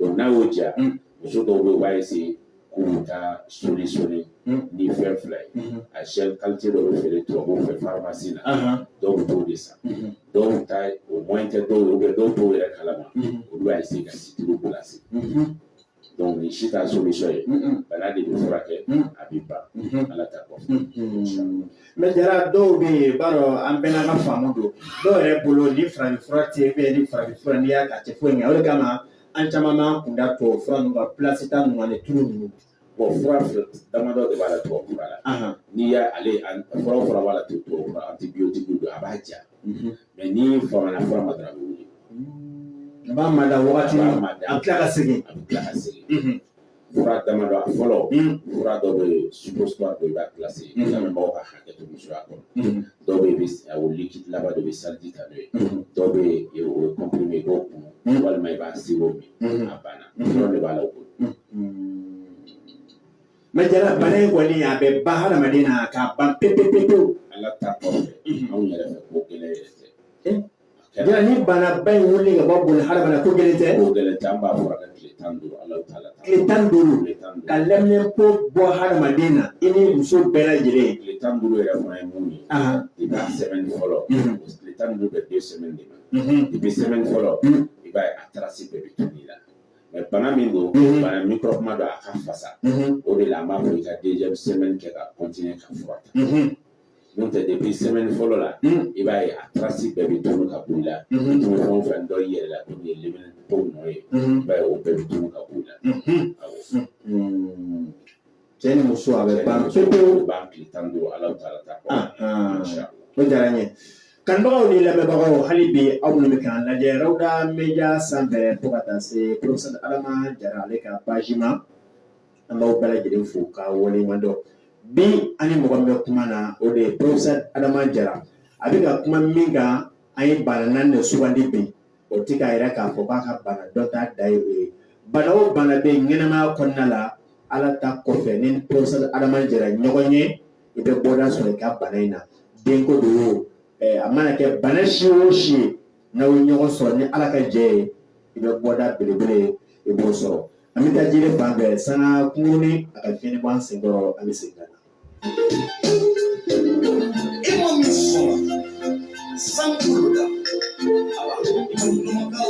donc n'a y'o ja muso dɔw bɛ yen u b'a essayer k'u bɛ taa solutionner ni fɛn fila ye a shell qualité dɔ bɛ feere tubabuw fɛ pharmacie la dɔw bɛ t'o de san dɔw ta o moyen tɛ dɔw ye ou bien dɔw t'o yɛrɛ kalama olu b'a essayer ka situlu placer donc ni si t'a solution ye bana de bɛ furakɛ a bɛ ban ala ta kɔfɛ mais Jara dɔw bɛ yen b'a dɔn an bɛɛ n'an ka faamu don dɔw yɛrɛ bolo ni farafinfura tɛ yen ni farafinfura n'i y'a kɛ a tɛ foyi ɲɛ o de kama an caman b'an kun da tubabu fura ninnu kan place ta ninnu ani tulu ninnu bon fura damadɔ de b'a la tubabu fura la n'i y'ale fura b'a la tubabu fura antibiotique don a b'a ja mais ni famana fura ma dɔrɔn a bɛ wuli a b'a mada wagati a bɛ tila ka segin fura damadɔ a fɔlɔ fura dɔ bɛ yen suppositoire dɔ i b'a placer lamɛnbagaw ka hakɛ to musoya kɔnɔ dɔw bɛ yen o liquide laban dɔ bɛ salji ta n'o ye dɔw bɛ yen o ye comprimé i b'o kun walima i b'a sirop min a banna dɔrɔn de b'a la o bolo mais Jara bana in kɔni a bɛ ban hadamaden na k'a ban pewu ala ta kɔfɛ anw yɛrɛ fɛ ko gɛlɛn yɛrɛ tɛ Jara ni banaba in wuli ka bɔ boli hadamaden ko gɛlɛn tɛ ko gɛlɛn tɛ an b'a furakɛ tile 15 ala ta'ala tile 15 ka lɛminɛnpo bɔ hadamaden na i ni muso bɛɛ lajɛlen tile 15 yɛrɛ fana ye mun ye i b'a semaine fɔlɔ tile 15 bɛ 2 semaines de ma depuis semaine fɔlɔ i b'a ye a trace bɛɛ bɛ tunun la mais bana min don bana microbe ma don a ka fasa o de la an b'a fɔ i ka deuxième semaine kɛ ka continuer ka fura ta n'o tɛ depuis semaine fɔlɔ la i b'a ye a trace bɛɛ bɛ tunun ka bɔ i la i tun bɛ fɛn o fɛn dɔ i yɛrɛ la ko nin ye liminɛnpo nɔ ye i b'a ye o bɛɛ bɛ tunun ka bɔ i la cɛ ni muso a bɛ ban pewu ban tile 15 ala ta'ala ta kɔ o diyara n ye kanubagaw ni lamɛnbagaw hali bi aw minnu bɛ k'an lajɛ Rawda Media sanfɛ fo ka taa se professeur Adama Jara ale ka page ma an b'aw bɛɛ lajɛlen fo ka waleɲumandɔn bi ani mɔgɔ min bɛ kuma na o de ye professeur Adama Jara a bɛ ka kuma min kan an ye bana 4 de sugandi bi o tɛ k'a yɛrɛ k'a fɔ k'a ka bana dɔ t'a da ye o ye bana o bana bɛ ɲɛnɛmaya kɔnɔna la ala ta kɔfɛ ni professeur Adama Jara ɲɔgɔn ye i bɛ bɔda sɔrɔ i ka bana in na denko do o a mana kɛ bana si o si ye n'aw ye ɲɔgɔn sɔrɔ ni ala ka jɛ ye i bɛ bɔda belebele i b'o sɔrɔ an bɛ taa jiri fan bɛɛ sanga kunkurunin a ka fiɲɛ bɔ an senkɔrɔ an bɛ segin ka na. E ma min sɔn san kolo la ala i ka ɲumanka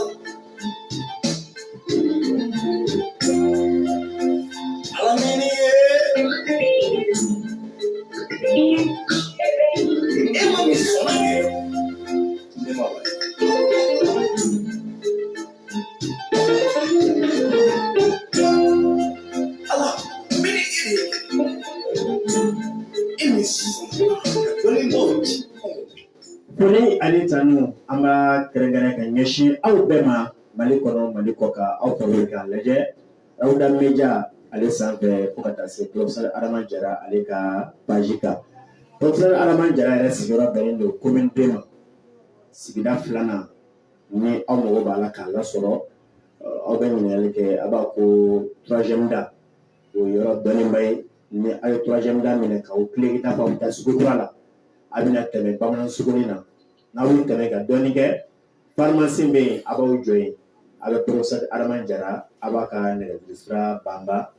ala mini ye e ma min sɔn ye ne ma wa ala mini e min sɔn dɔnni b'o ci Foli ani tanu an b'a kɛrɛnkɛrɛn ka ɲɛsin aw bɛɛ ma Mali kɔnɔ Mali kɔ kan aw ka wuli k'a lajɛ Rawda Media ale sanfɛ fo ka taa se professeur Adama Jara ale ka page kan professeur Adama Jara yɛrɛ sigiyɔrɔ bɛnnen don commune 2 ma sigida 2nan ni aw mago b'a la k'a lasɔrɔ aw bɛ ɲininkali kɛ a b'a ko 3e da o yɔrɔ dɔnnenba ye ni aw ye 3e da minɛ k'aw tile ka taa fɔ aw bɛ taa Sugutura la a bɛna tɛmɛ bamanan sugunin na n'aw ye tɛmɛ ka dɔɔni kɛ pharmacie bɛ yen a b'aw jɔ yen a bɛ professeur Adama Jara a b'a ka nɛgɛjuru sira banba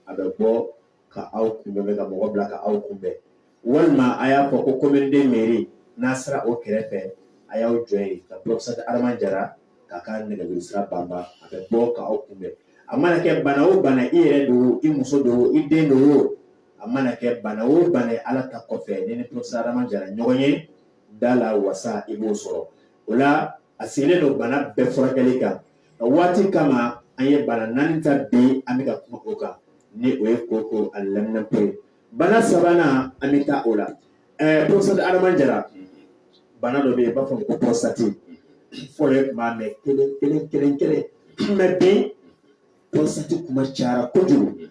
a bɛ bɔ ka aw kunbɛn ka mɔgɔ bila ka aw kunbɛn walima a y'a fɔ ko commune 2 mairie n'a sera o kɛrɛfɛ a y'aw jɔ yen ka professeur Adama Jara k'a ka nɛgɛjuru sira banba a bɛ bɔ ka aw kunbɛn a mana kɛ bana o bana i yɛrɛ do i muso do i den do a mana kɛ bana o bana ala ta kɔfɛ ni professeur Adama Jara ɲɔgɔn ye da la wasa i b'o sɔrɔ o la a sigilen don bana bɛɛ furakɛli kan waati kama an ye bana 4 ta bi an bɛ ka kuma o kan ni o ye koko ani laminɛnpo ye bana 3nan an bɛ taa o la professeur Adama Jara bana dɔ bɛ yen i b'a fɔ ko prostate fɔlɔ ye tun b'a mɛn kelen mais bi prostate kuma cayara kojugu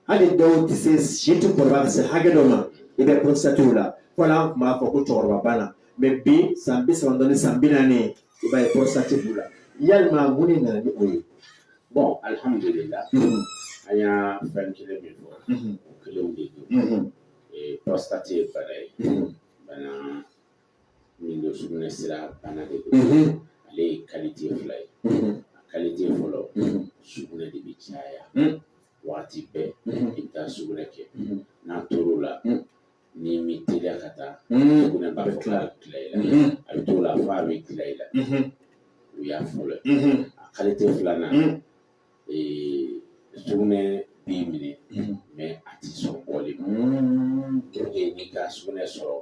hali dɔw tɛ se si tɛ kɔrɔbaya ka se hakɛ dɔ ma i bɛ prostate la fɔla an tun b'a fɔ ko cɛkɔrɔba bana mais bi san 30 san 40 i b'a ye prostate b'u la yalima mun de nana ni o ye. Bon alhamdulillah an y'a fɛn kelen min fɔ o kelenw de don prostate ye bana ye bana min don sugunɛ sira bana de don ale ye qualité 2 ye a qualité fɔlɔ sugunɛ de bɛ caya waati bɛɛ i bɛ taa sugunɛ kɛ n'a tor'o la ni mi teliya ka taa sugunɛ b'a fɔ k'a bɛ tila i la a bɛ t'o la f'a bɛ tila i la o y'a fɔlɔ ye a qualité 2nan sugunɛ b'i minɛ mais a ti sɔn bɔli ma pour que n'i ka sugunɛ sɔrɔ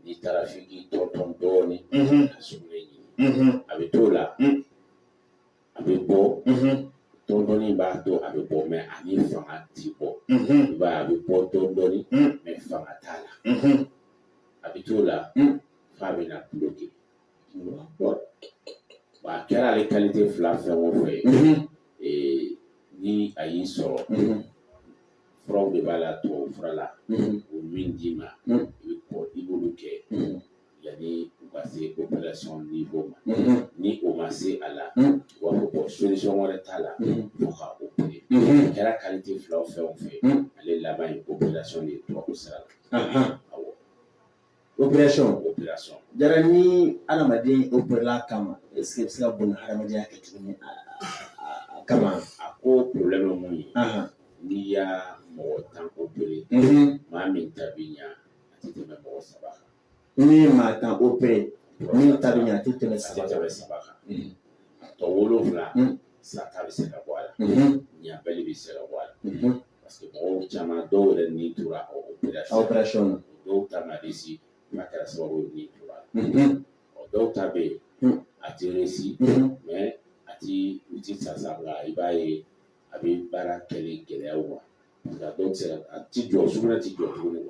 n'i taara f'i k'i tɔntɔn dɔɔnin ka sugunɛ ɲini a bɛ t'o la a bɛ bɔ dɔɔnin b'a to a bɛ bɔ mais ani fanga ti bɔ i b'a ye a bɛ bɔ dɔɔnin mais fanga t'a la a bɛ t'o la f'a bɛna bloquer a kɛra ale qualité 2 fɛn o fɛn ye ni a y'i sɔrɔ furaw de b'a la tubabu fura la o min d'i ma i b'olu kɛ yanni u ka se opération niveau ma ni o ma se a la u b'a fɔ ko solution wɛrɛ t'a la fo ka opérer a kɛra qualité 2 o fɛn o fɛn ale laban ye opération de ye tubabu sira la awɔ opération jara ni adamaden opérela kama est-ce que bɛ se ka bon hadamadenya kɛ tuguni a kama a ko problème ye mun ye n'i y'a mɔgɔ 10 opérer maa min ta bɛ ɲa a tɛ tɛmɛ mɔgɔ 3 kan ni maa 10 opérer min ta bɛ ɲa a tɛ tɛmɛ 3 kan a tɔ 7 sata bɛ se ka bɔ a la ɲabali bɛ se ka bɔ a la parce que mɔgɔw caman dɔw yɛrɛ ni tora opération dɔw ta ma réussi n'a kɛra sababu ye ni tora la dɔw ta bɛ yen a tɛ réussi mais a ti u ti sasa nka i b'a ye a bɛ baara kɛli gɛlɛyaw ma parce que a dɔw tɛ se ka a ti jɔ sugunɛ ti jɔ tuguni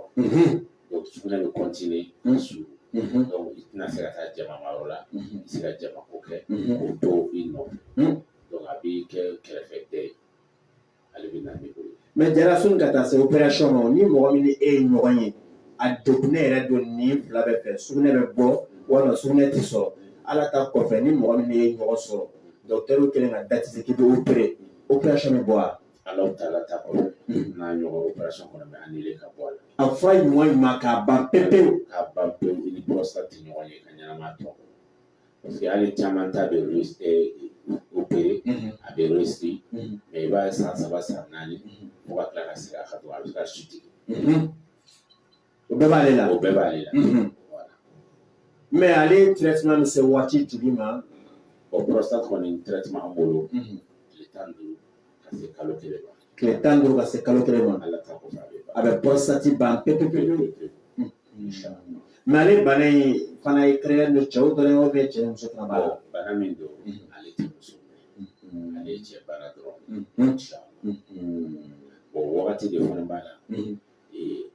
donc sugunɛ bɛ continuer ka suru donc i tɛna se ka taa jama yɔrɔ la i bɛ se ka jama ko kɛ k'o to i nɔfɛ donc a b'i kɛ kɛrɛfɛden ye ale bɛ na ni o ye. mais jara sɔnni ka taa se opération ma ni mɔgɔ min ni e ye ɲɔgɔn ye a degunnen yɛrɛ don ni fila bɛɛ fɛ sugunɛ bɛ bɔ walima sugunɛ ti sɔrɔ ala ta kɔfɛ ni mɔgɔ min ni ye ɲɔgɔn sɔrɔ docteur kelen ka date se k'i bɛ opérer opération bɛ bɔ a Ala taala ta kɔfɛ n'a ɲɔgɔn opération kɔnɔ bɛ annulé ka bɔ a la a fura ɲuman k'a ban pepewu k'a ban pewu i ni prostate tɛ ɲɔgɔn ye ka ɲɛnama tɔ parce que hali caman ta bɛ opérer a bɛ réussir mais i b'a ye san 3 san 4 fo ka tila ka segin a kan tugun a bɛ se ka chute o bɛɛ b'ale la o bɛɛ b'ale la mais ale traitement bɛ se waati joli ma o prostate kɔni traitement an bolo tile 15 ka se kalo 1 ma tile 15 ka se kalo 1 ma ala ta kɔfɛ a bɛ prostate ban pepewu mais ale bana in fana ye créé de cɛw dɔrɔn ou bien cɛ ni muso fana b'a la bana min don ale tɛ muso minɛ ale ye cɛ bana dɔrɔn bon wagati de fana b'a la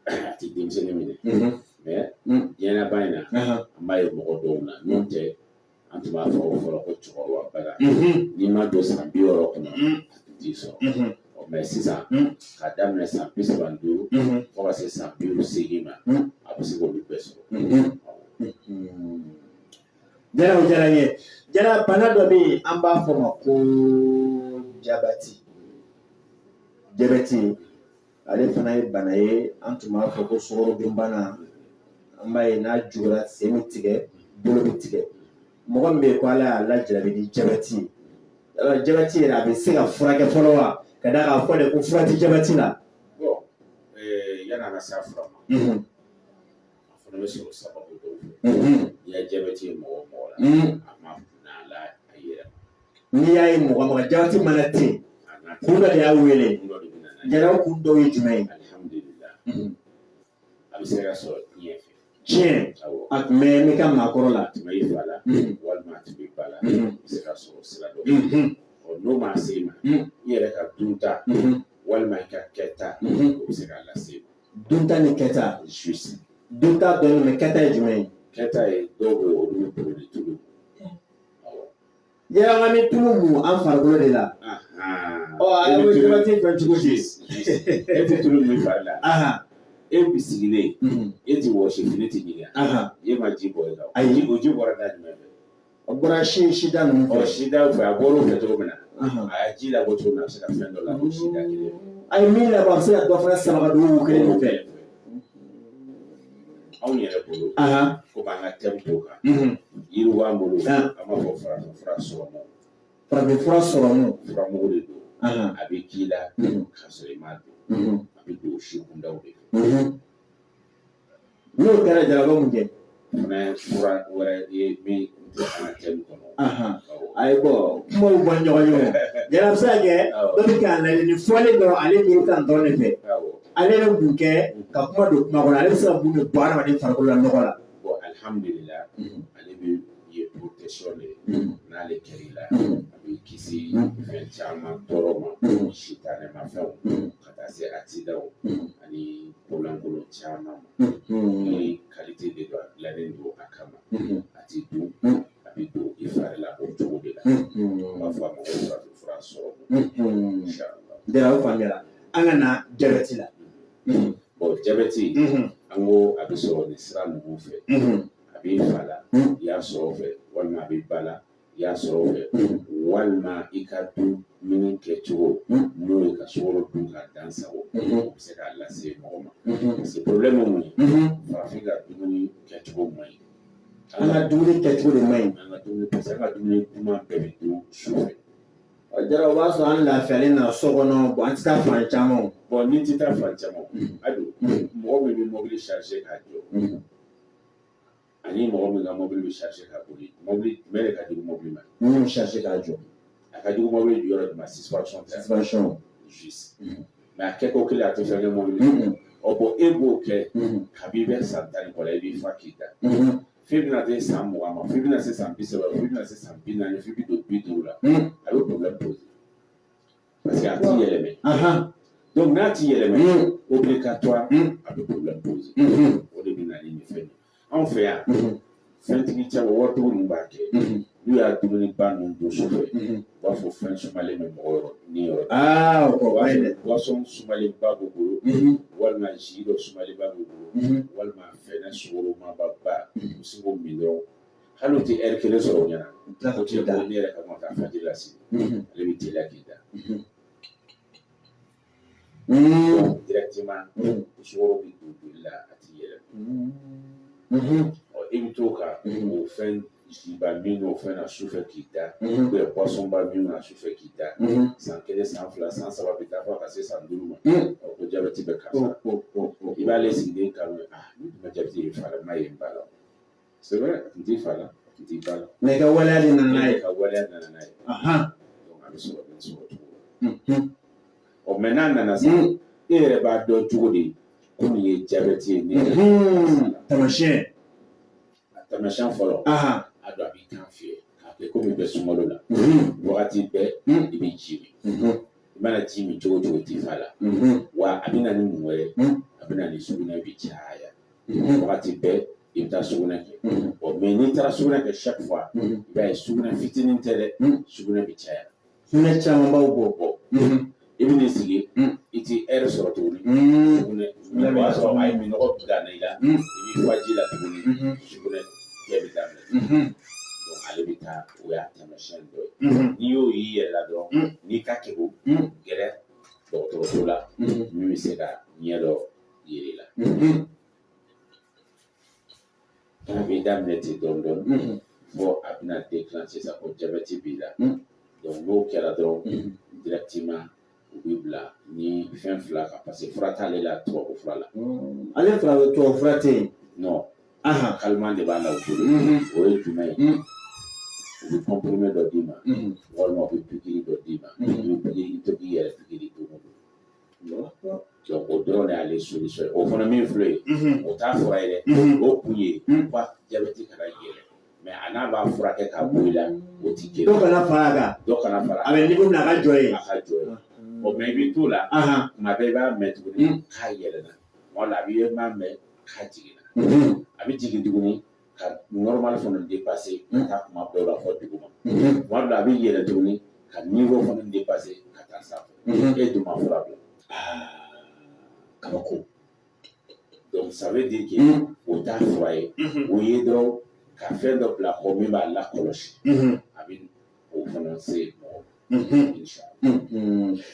a tɛ denmisɛnnin minɛ mais diɲɛlabana in na an b'a ye mɔgɔ dɔw na n'o tɛ an tun b'a fɔ fɔlɔ ko cɛkɔrɔba bana n'i ma don san 60 kɔnɔ a tun t'i sɔrɔ mais sisan ka daminɛ san 35 fo ka se san 80 ma a bɛ se k'olu bɛɛ sɔrɔ. Jara o diyara n ye jara bana dɔ bɛ yen an b'a fɔ ma ko jabɛti ale fana ye bana ye an tun b'a fɔ ko sukarodunbana an b'a ye n'a juguyara sen bɛ tigɛ bolo bɛ tigɛ mɔgɔ min bɛ yen ko ala y'a lajarabi ni jabɛti ye jabɛti yɛrɛ a bɛ se ka furakɛ fɔlɔ wa ka d'a kan fɔ de ko fura tɛ jabɛti la. bon yan'an ka se a fura ma a fana bɛ sɔrɔ sababu dɔw fɛ n'i ya jabɛti ye mɔgɔ o mɔgɔ la a ma na la a yɛrɛ n'i y'a ye mɔgɔ jabɛti mana ten kun dɔ de y'a wele jara kun dɔw ye jumɛn ye. alhamdulillah a bɛ se ka sɔrɔ diɲɛ fɛ tiɲɛ a tun bɛ ne ka maakɔrɔ la a tun bɛ i fa la walima a tun bɛ ba la a bɛ se ka sɔrɔ sira dɔ n'o ma se ma i yɛrɛ ka dunta walima i ka kɛta o bɛ se k'a lase ma. dunta ni kɛta juste dunta dɔɔnin mɛ kɛta ye jumɛn ye. kɛta ye dɔw bɛ yen olu bɛ produit tulu. yalama ni tulu mun an farikolo de la. a ye jabɛti fɛn cogo di. e tɛ tulu min fari la. e bisigile e ti wo finiti ni e ma ji boy da Ayi. o ji bora da ni Bora shida no o shida fa boro ke to mena a ji la bo to na se ka fendo la o shida kile ay mi la ba se do fa sama do ko ni fe aw yɛrɛ bolo ko b'an ka tempo kan yiri b'an bolo an b'a fɔ fura sɔrɔmu farafin fura sɔrɔmu furamugu de don a bɛ k'i la k'a sɔrɔ i m'a dɔn a bɛ don si kundaw de fɛ n'o kɛra jalaba mun kɛ fana fura wɛrɛ ye min tɛ an ka tɛmu kɔnɔ ayi bɔn kumaw bɔ ɲɔgɔn ye jala bɛ se ka kɛ dɔ bɛ k'a lajɛ ni fɔlen dɔrɔn ale bɛ kan dɔrɔn de fɛ ale yɛrɛ kun kɛ ka kuma don kuma kɔnɔ ale bɛ se ka mun de bɔ adamaden farikolo la nɔgɔ la bon alhamdulillah ale bɛ ye protection de n'ale kɛr'i la a bɛ kisi fɛn caman tɔɔrɔ ma sitanɛ ma fɛnw ka taa se accident ani problème caman ma ni qualité de don a dilannen don a kama a ti dun a bɛ don i fari la o cogo de la n b'a fɔ a ma ko farafin fura sɔrɔ inshallah dɛrɛ o faamuyara an ka na jabɛti la bon jabɛti an ko a bɛ sɔrɔ nin sira ninnu fɛ a b'i fa la i y'a sɔrɔ o fɛ walima a bɛ ba la i y'a sɔrɔ o fɛ walima i ka dumuni kɛcogo n'o ye ka sukaro dun ka dan sago o bɛ se k'a lase mɔgɔ ma parce que problème ye mun ye farafin ka dumuni kɛcogo man ɲi an ka dumuni kɛcogo de man ɲi an ka dumuni parce que an ka dumuni duman bɛɛ bɛ dun su fɛ jara o b'a sɔrɔ an lafiyalen na so kɔnɔ an tɛ taa fan caman bon ni tɛ taa fan caman a don mɔgɔ min bɛ mobili charger k'a jɔ ani mɔgɔ min ka mobili bɛ charger ka boli mobili jumɛn de ka jugu mobili ma minnu charger k'a jɔ a ka jugu mobili yɔrɔ jumɛn suspension juste mais a kɛko kelen a tɛ fɛn kɛ mobili ɔ bon e b'o kɛ kabi bɛ san 10 kɔnɔ i b'i fa k'i da f'i bɛna se san 20 ma f'i bɛna se san 30 f'i bɛna se san 40 f'i bɛ don 50 la a bɛ problème poser parce que a t'i yɛlɛmɛ donc n'a t'i yɛlɛmɛ obligatoire a bɛ problème poser o de bɛ na ni nin fɛn ye anw fɛ yan fɛntigi caman waritigiw ninnu b'a kɛ n'u y'a dumuniba ninnu don su fɛ u b'a fɔ fɛn sumalen bɛ mɔgɔ yɔrɔ ni yɔrɔ boisson sumalenba b'u bolo walima jus dɔ sumalenba b'u bolo walima fɛnɛ sukoromaba u bɛ se k'o min dɔrɔn hali o tɛ heure kelen sɔrɔ o ɲɛna o tɛ ko ne yɛrɛ ka kan ka fajiri lasigi ale bɛ teliya k'i da directement sukaro bɛ don joli la a t'i yɛlɛma i bɛ to ka o fɛn jiba min n'o fɛn na sufɛ k'i da poisson ba min na sufɛ k'i da san 1 san 2 san 3 bɛ taa fɔ ka se san 5 ma ko jabɛti bɛ karisa i b'ale sigilen kan ni tun bɛ jabɛti ye fa la n'a ye n ba la c'est vrai n t'i fa la n t'i ba la mais ka waleya de nana n'a ye ka waleya nana n'a ye donc a bɛ sɔrɔ nin sɔrɔ cogo la ɔ mais n'a nana sa e yɛrɛ b'a dɔn cogo di ko nin ye jabɛti ye ne tamasiyɛn tamasiyɛn fɔlɔ a don a b'i kan fiyɛ k'a kɛ komi i bɛ sunkalo la wagati bɛɛ i bɛ ji min i mana ji min cogo o cogo i t'i fa la wa a bɛ na ni mun wɛrɛ a bɛ na ni sugunɛ bɛ caya wagati bɛɛ i bɛ taa sugunɛ kɛ mais n'i taara sugunɛ kɛ chaque fois i b'a ye sugunɛ fitinin tɛ dɛ sugunɛ bɛ caya sugunɛ caman b'aw bɔ i bɛ n'i sigi i tɛ heure sɔrɔ tuguni sugunɛ o b'a sɔrɔ a ye minɔgɔ bila i la i b'i fa ji la tuguni sugunɛ kɛ bɛ daminɛ donc ale bɛ taa o y'a taamasiyɛn dɔ ye n'i y'o y'i yɛrɛ la dɔrɔn n'i ka keko gɛrɛ dɔgɔtɔrɔso la min bɛ se ka ɲɛ dɔ yir'i la a bɛ daminɛ ten dɔɔnin dɔɔnin fɔ a bɛna déclencher sa ko jabɛti b'i la donc n'o kɛra dɔrɔn directement u b'i bila ni fɛn fila kan parce que fura t'ale la tubabu fura la ale tubabu fura tɛ yen non calmant de b'a la o bolo o ye jumɛn ye u bɛ comprimé dɔ d'i ma walima u bɛ pikiri dɔ d'i ma i bɛ pikiri to k'i yɛrɛ pikiri don o don donc o dɔrɔn de y'ale solution ye o fana min filɛ yen o t'a fura ye dɛ o kun ye ba jabɛti kana yɛlɛ mais a n'a b'a furakɛ k'a bɔ i la o tɛ kelen dɔ kana fara a kan dɔ kana fara a bɛ niveau min na a ka jɔ ye a ka jɔ ye mais i bɛ t'o la tuma bɛɛ i b'a mɛn tuguni k'a yɛlɛnna tuma la a b'i m'a mɛn k'a jiginna a bɛ jigin tuguni ka normal fana dépasser ka taa kuma dɔw la fɔ duguma tuma la a bɛ yɛlɛn tuguni ka niveau fana dépasser ka taa sanfɛ e dun ma fura bila kabako Donc ça veut dire que au t'a foyer au y est donc qu'a fait donc la commune à la cloche avec au fond c'est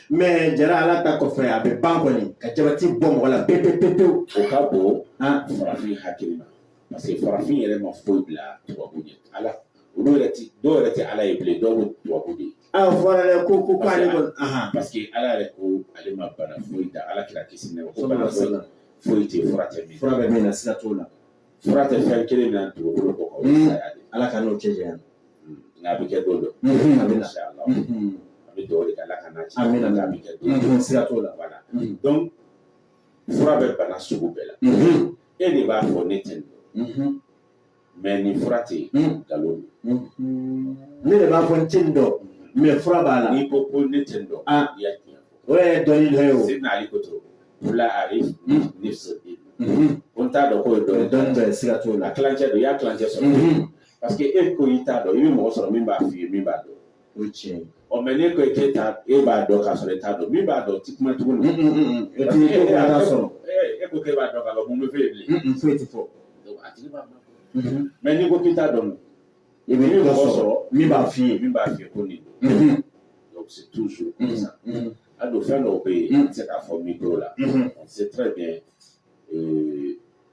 mais jara ala ta kɔfɛ a bɛ ban kɔni ka jabati bɔ mɔgɔ la pepepepewu o ka bon farafin hakili ma parce que farafin yɛrɛ ma foyi bila tubabu ɲɛ ala olu yɛrɛ ti dɔw yɛrɛ tɛ ala ye bilen dɔw bɛ tubabu de ye fɔra dɛ ko ale kɔni parce que ala yɛrɛ ko ale ma bana foyi da ala kira kisi ne ma ko bana foyi tɛ fura tɛ min fura bɛ min na siga t'o la fura tɛ fɛn kelen na dugukolo kɔ k'aw saya de ala ka n'o cɛ janya nka a bɛ kɛ don dɔ inshallah a bɛ dugawu de kɛ ala ka n'a cɛ amina a bɛ kɛ don dɔ siga t'o la voilà donc fura bɛ bana sugu bɛɛ la e de b'a fɔ ne tɛ nin dɔn mais ni fura tɛ yen nkalon don ne de b'a fɔ n tɛ nin dɔn mais fura b'a la n'i ko ko ne tɛ nin dɔn i y'a tiɲɛ fɔ o ye dɔnni dɔ ye o Sidna Ali ko to fula arif nifsu ko n t'a dɔn k'o ye dɔnni dɔ ye siga t'o la a kilancɛ don i y'a kilancɛ sɔrɔ parce que e ko i t'a dɔn i bɛ mɔgɔ sɔrɔ min b'a f'i ye min b'a dɔn o ye tiɲɛ ye ɔ mais n'e ko k'e b'a dɔn k'a sɔrɔ e t'a dɔn min b'a dɔn ti kuma tuguni e t'a sɔrɔ e ko k'e b'a dɔn k'a fɔ mun bɛ f'e ye bilen foyi tɛ fɔ donc a tigi b'a dɔn mais n'i ko k'i t'a dɔn i bɛ mɔgɔ sɔrɔ min b'a f'i ye min b'a f'i ye ko nin don donc c'est toujours comme ça a don fɛn dɔw bɛ yen n tɛ se k'a fɔ micro la on sait très bien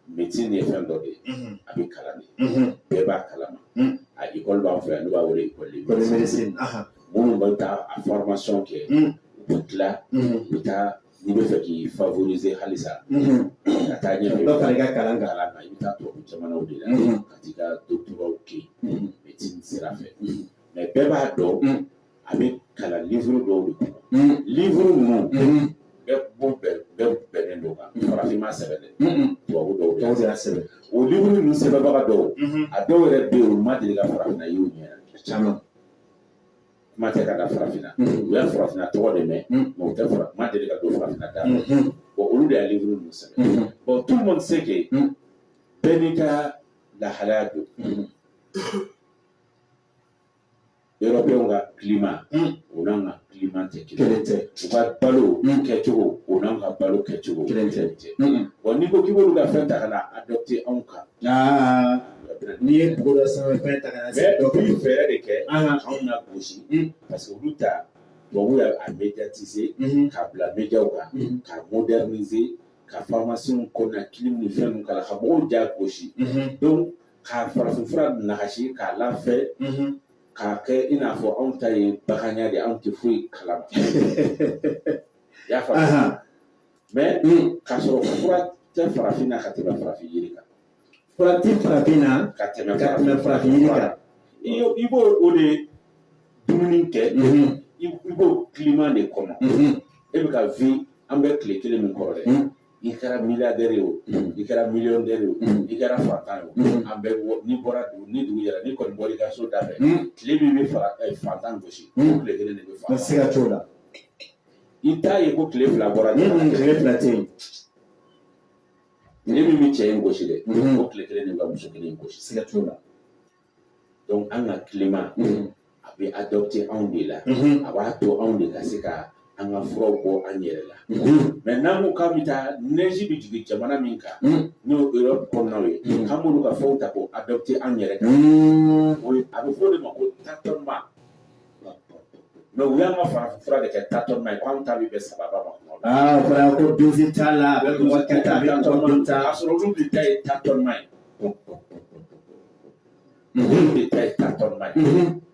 médecine ye fɛn dɔ de ye a bɛ kalan de bɛɛ b'a kalama a école b'an fɛ yan n'u b'a wele école de médecine minnu bɛ taa a formation kɛ u bɛ tila u bɛ taa n'i bɛ fɛ k'i favoriser halisa ka taa ɲɛfɛ dɔ fara i ka kalan kan kalan kan i bɛ taa tubabu jamanaw de la ka t'i ka doctorat kɛ médecine sira fɛ mais bɛɛ b'a dɔn a bɛ kalan livre dɔw de kɔnɔ livre ninnu bɛɛ bɛnnen don kan farafin ma sɛbɛn dɛ tubabu dɔw de y'a sɛbɛn o livre ninnu sɛbɛnbaga dɔw a dɔw yɛrɛ bɛ yen olu ma deli ka farafinna ye o ɲɛ caman kuma tɛ ka da farafinna u y'a farafinna tɔgɔ de mɛn mais u tɛ ma deli ka don farafinna da bon olu de y'a livre ninnu sɛbɛn bon tout le monde sait que bɛɛ n'i ka lahalaya don Européens ka climat o n'an ka climat tɛ kelen tɛ u ka balo kɛcogo o n'an ka balo kɛcogo kelen tɛ bon n'i ko k'i b'olu ka fɛn ta ka na adopter anw kan n'i ye dugu dɔ sanfɛ fɛn ta ka na mais u bɛ fɛɛrɛ de kɛ anw na gosi parce que olu ta tubabu y'a médiatiser k'a bila médiaw kan k'a moderniser ka formation kɔnɔ na clim ni fɛn ninnu k'a la ka mɔgɔw ja gosi donc k'a farafinfura nagasi k'a lafɛ k'a kɛ i n'a fɔ anw ta ye baganya de anw tɛ foyi kalama i y'a faamu mais k'a sɔrɔ fura tɛ farafin na ka tɛmɛ farafin yiri kan fura tɛ farafin na ka tɛmɛ farafin yiri kan i b'o o de dumuni kɛ i b'o climat de kɔnɔ e bɛ ka vi an bɛ tile kelen min kɔrɔ dɛ i kɛra milliardaire ye o i kɛra millionnaire ye o i kɛra fantan ye o an bɛ n'i bɔra ni dugu jɛra n'i kɔni bɔra i ka so da fɛ tile min bɛ fantan gosi o tile kelen de bɛ fantan siga t'o la i t'a ye ko tile fila bɔra tile fila tɛ yen tile min bɛ cɛ in gosi dɛ o tile kelen de bɛ muso kelen gosi siga t'o la donc an ka climat a bɛ adopter anw de la a b'a to anw de ka se ka an ka furaw bɔ an yɛrɛ la mais n'an ko k'an bɛ taa neige bɛ jigin jamana min kan n'o Europe kɔnɔnaw ye k'an b'olu ka fɛnw ta k'o adopter an yɛrɛ kan a bɛ fɔ o de ma ko tâtonnement mais u y'an ka farafinfura de kɛ tâtonnement ye k'anw ta bɛ bɛn sababa ma kuma o fɔra ko dosi t'a la a bɛ mɔgɔ kɛ tan a bɛ tɔn ta k'a sɔrɔ olu de ta ye tâtonnement ye olu de ta ye tâtonnement ye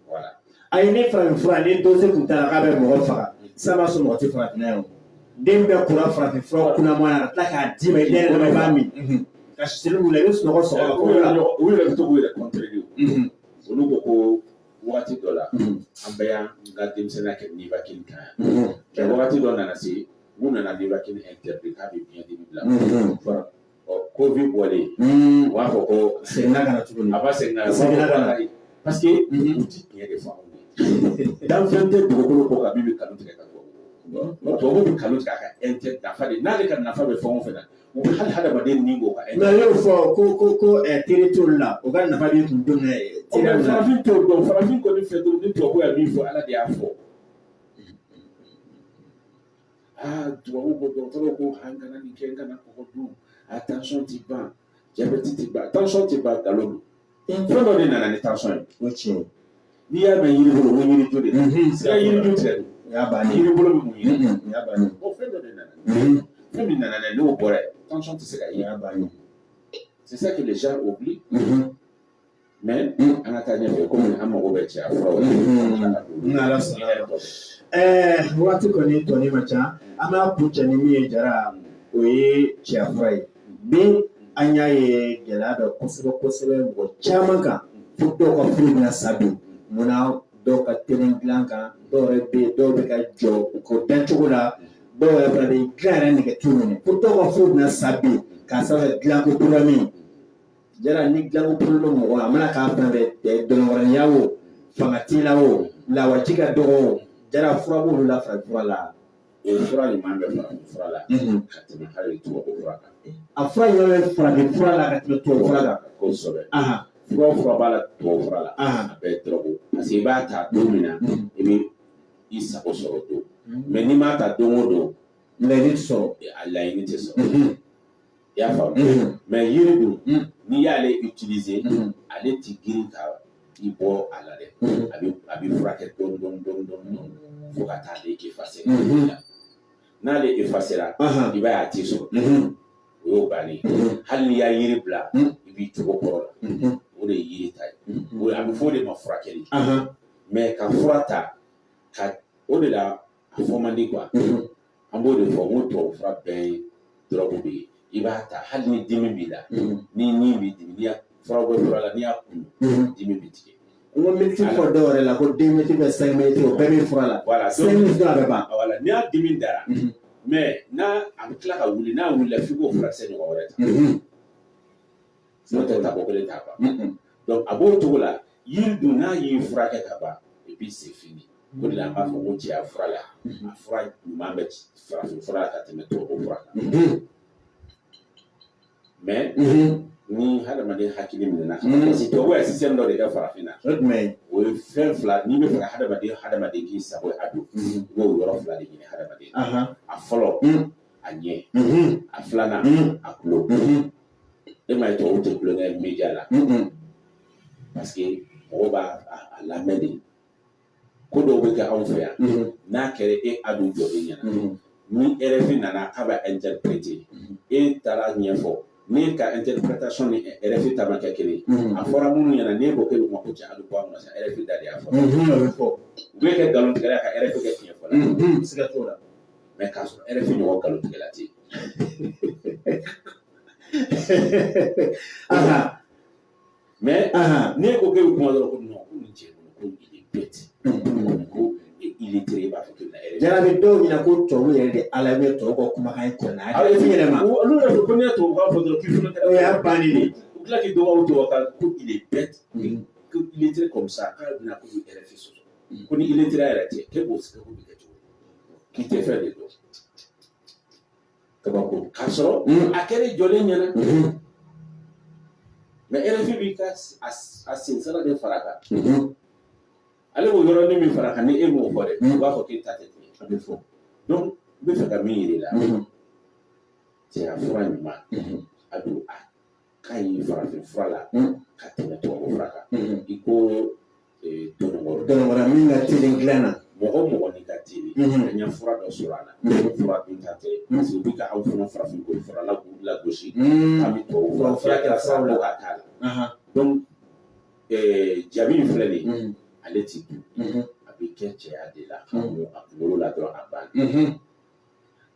voilà ayi ni farafinfura ni dosi tun t'a la k'a bɛ mɔgɔ faga sama so mɔgɔ tɛ farafinna ye o den bɛ kura farafinfura kunnama na ka tila k'a d'i ma i den yɛrɛ i b'a min ka sili wuli i bɛ sunɔgɔ sɔgɔ u yɛrɛ bɛ to k'u yɛrɛ contrôler olu ko ko wagati dɔ la an bɛɛ y'an ka denmisɛnninya kɛ Nivaquine kan yan mais wagati dɔ nana se u nana Nivaquine interdit k'a bɛ biɲɛdimi bila Covid bɔlen u b'a fɔ ko seginna ka na tuguni a b'a seginna ka na parce que u tɛ tiɲɛ de fɔ anw ye danfɛn tɛ dugukolo kɔ kan min bɛ kanu tigɛ ka tubabu bɛ kanu tigɛ a ka intérêt nafa de n'ale ka nafa bɛ fɛn o fɛn na u bɛ hali hadamaden ni k'o ka intérêt. mais y'o fɔ ko teri t'olu la o ka nafa de tun don farafin t'o dɔn farafin kɔni fɛ dɔrɔn ni tubabu y'a min fɔ ala de y'a fɔ tubabu ko dɔgɔtɔrɔw ko an kana nin kɛ n kana kɔgɔ dun attention ti ban diabète ti ban tension ti ban galon fɛn dɔ de nana ni tension ye o tiɲɛ n'i y'a mɛn yiri bolo o ye yiri jo de ye sira yiri jo tigɛ o y'a bannen yiri bolo bɛ mun ye o y'a bannen o fɛn dɔ de nana fɛn min nana dɛ n'o bɔra ye tension tɛ se ka o ye y'a bannen c'est ça que les gens oublient mais an ka taa ɲɛfɛ komi an mago bɛ cɛya furaw n'ala sɔnna waati kɔni tɔni ma ca an b'a kun cɛ ni min ye Jara o ye cɛya fura ye bi an y'a ye gɛlɛya bɛ kosɛbɛ kosɛbɛ mɔgɔ caman kan fo dɔw ka furu bɛna sa bi munna dɔw ka teli dilan kan dɔw yɛrɛ bɛ yen dɔw bɛ ka jɔ u ka dancogo la dɔw yɛrɛ fana bɛ dilan yɛrɛ nɛgɛ t'u minɛ fo dɔw ka furu bɛna sa bi k'a sababu dilanko problème Jara ni dilanko problème mɔgɔ a mana k'a fɛn fɛn dɔnniya o fanga t'i la o lawaji ka dɔgɔ o Jara fura b'olu la farafin la fura ɲuman bɛ farafin fura la ka tɛmɛ hali tubabu fura kan a fura ɲuman bɛ farafin fura la ka tɛmɛ tubabu fura kan kosɛbɛ fura o fura b'a la tubabu fura la a bɛɛ dɔrɔgu parce que i b'a ta don min na i bɛ i sago sɔrɔ don mais n'i m'a ta don o don laɲini tɛ sɔrɔ a laɲini tɛ sɔrɔ i y'a faamu mais yiri dun n'i y'ale utiliser ale tɛ girin ka i bɔ a la dɛ a bɛ furakɛ dɔɔni fo ka taa ale effacer n'ale effacera i b'a ye a tɛ sɔrɔ o y'o bannen hali n'i y'a yiri bila i b'i cogo kɔrɔ la o de ye yiri ta ye a bɛ fɔ o de ma furakɛli mais ka fura ta ka o de la a fɔ man di quoi an b'o de fɔ n ko tubabu fura bɛɛ ye dɔrɔgu de ye i b'a ta hali ni dimi b'i la ni nin b'i dimi n'i y'a fura bɛ fura la n'i y'a kun dimi bɛ tigɛ n ko miniti fɔ dɔw yɛrɛ la ko 2 minutes bɛ 5 minutes o bɛɛ bɛ fura la voilà 5 minutes a bɛ ban voilà n'i y'a dimi dara mais n'a a bɛ tila ka wuli n'a wulila f'i k'o furakisɛ ɲɔgɔn wɛrɛ ta n'o tɛ tabɔ kelen t'a ban donc a b'o cogo la yiri dun n'a y'i furakɛ ka ban et puis c'est fini o de la an b'a fɔ ko cɛya fura la a fura ɲuman bɛ farafin fura la ka tɛmɛ tubabu fura kan mais ni hadamaden hakili minɛna parce que tubabu ye système dɔ de kɛ farafin na o ye fɛn fila n'i bɛ fɛ ka hadamaden k'i sago ye a don i b'o yɔrɔ fila de ɲini hadamaden a fɔlɔ a ɲɛ a filanan a tulo e ma ye tubabu tɛ tulonkɛ média la parce que mɔgɔw b'a lamɛn de ko dɔw bɛ kɛ anw fɛ yan n'a kɛra e adu jɔlen ɲɛna ni RFI nana k'a b'a interpréter e taara ɲɛfɔ ni ka interprétation ni RFI ta ma kɛ kelen a fɔra minnu ɲɛna n'e ko k'e ma ko cɛ adu bɔ a ma sa RFI da de y'a fɔ u bɛ kɛ nkalon tigɛla ka RFI kɛ tiɲɛ fɔla siga t'o la mais k'a sɔrɔ RFI ɲɔgɔn nkalon tigɛla tɛ mais n'e ko k'e bɛ kuma dɔrɔn ko non ko nin cɛ ko il est bête ko il est très b'a fɔ ko na RFI Jara bɛ dɔw ɲɛna ko tubabu yɛrɛ de ala bɛ tubabu ka kumakan in kɔnɔ a bɛ yɛlɛma olu yɛrɛ fɔ ko n'i ye tubabu fɔ dɔrɔn k'i fana o y'a bannen de u tila k'i dɔgɔw tubabu ko il est bête ko il est très comme ça k'a bɛna ko RFI sɔsɔ ko ni il est très yɛrɛ tɛ k'e b'o sɛbɛn ko bɛ kɛ cogo k'i tɛ fɛn de dɔn kabako k'a sɔrɔ a kɛra jɔlen ɲɛna mais RFI b'i ka a sensara de fara kan ale b'o yɔrɔnin min fara kan ni e m'o fɔ dɛ u b'a fɔ k'e ta tɛ tiɲɛ a bɛ fɔ donc n bɛ fɛ ka min yir'i la cɛya fura ɲuman a don a ka ɲi farafin fura la ka tɛmɛ tubabu fura kan i ko dɔnniwara min ka teli dilan na mɔgɔ mɔgɔ ni ka teli an ye fura dɔ sɔrɔ a la fura dun ta tɛ parce que u bɛ ka aw fana farafin ko fura la k'u lagosi k'a bɛ tubabu fura kɛra sababu k'a k'a la donc jabi in filɛ nin ye ale ti dun a bɛ kɛ cɛya de la ka mɔ a kunkolo la dɔrɔn a banna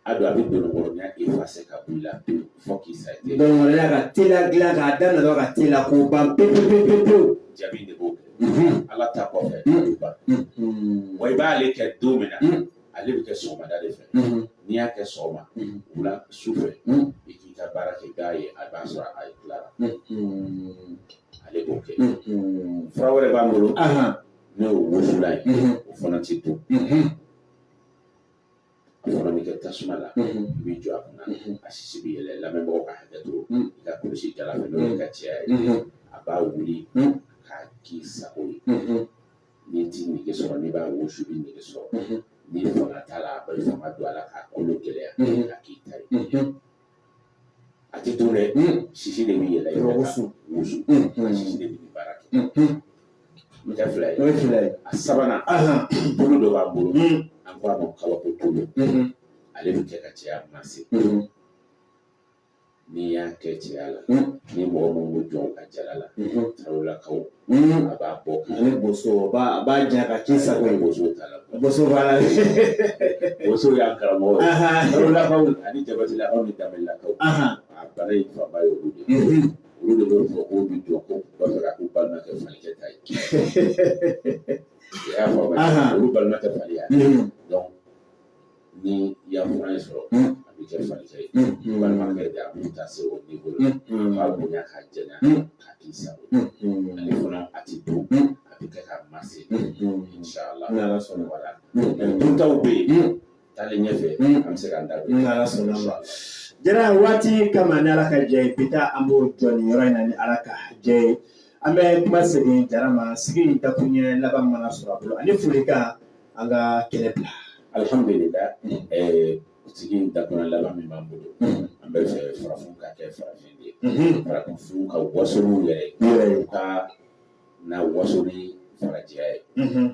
a don a bɛ dɔnniwɔrɔnya effacer ka bɔ i la pewu fo k'i sa yen dɔnniwɔrɔnya ka teliya dilan k'a daminɛ dɔrɔn ka teliya k'o ban pewu jabi de b'o kɛ ala ta kɔfɛ a bɛ ban wa i b'ale kɛ don min na ale bɛ kɛ sɔgɔmada de fɛ n'i y'a kɛ sɔgɔma wula su fɛ i k'i ka baara kɛ i b'a ye a b'a sɔrɔ a ye tilara ale b'o kɛ fura wɛrɛ b'an bolo n'o ye wusulan ye o fana ti to a fana bɛ kɛ tasuma la i b'i jɔ a kunna a sisi bɛ yɛlɛ lamɛnbagaw ka hakɛ to i ka kulusi jala fɛ n'o ye ka cɛya ye a b'a wuli k'a k'i sago ye n'i ti nege sɔrɔ n'i b'a wusu i bɛ nege sɔrɔ n'i fanga t'a la a bɛ fanga don a la k'a kolo gɛlɛya k'a k'i ta ye a tɛ to dɛ sisi de bɛ yɛlɛ wusu sisi de bɛ baara kɛ n tɛ fila ye a sabanan bolo dɔ b'a bolo an ko a ma kabako tolo ale bɛ kɛ ka cɛya mase n'i y'a kɛ cɛya la ni mɔgɔ min b'o jɔ ka jala la Tarawelelakaw a b'a bɔ ani boso a b'a jan ka k'i sago ye boso t'a la boso b'a la boso y'an karamɔgɔ ye Tarawelelakaw ani Jabatilakaw ni Danbɛlɛlakaw a bana in fanba ye olu de olu de bɛ fɔ k'u bɛ jɔ ko b'a fɛ ka k'u balimakɛ falikɛ ta ye i y'a faamuya olu balimakɛ fali yan donc ni y'a fura in sɔrɔ a bɛ kɛ falikɛ ye balimakɛ de a b'u ta se o niveau la k'a bonya k'a jɛnya k'a k'i sago ale fana a ti to a bɛ kɛ ka mase inshallah n'ala sɔnna wala duntaw bɛ yen taalen ɲɛfɛ an bɛ se k'an da don n'ala sɔnna jara waati kama ni ala ka jɛ ye bi taa an b'o jɔ nin yɔrɔ in na ni ala ka jɛ ye an bɛ kuma segin jara ma sigi in dakun ɲɛ laban mana sɔrɔ a bolo ani folikan an ka kɛlɛ bila alhamdulillah sigi in dakun laban min b'an bolo an bɛ fɛ farafin ka kɛ farafin de ye farafin ka wasoliw yɛrɛ u ka na wasoli farajiya ye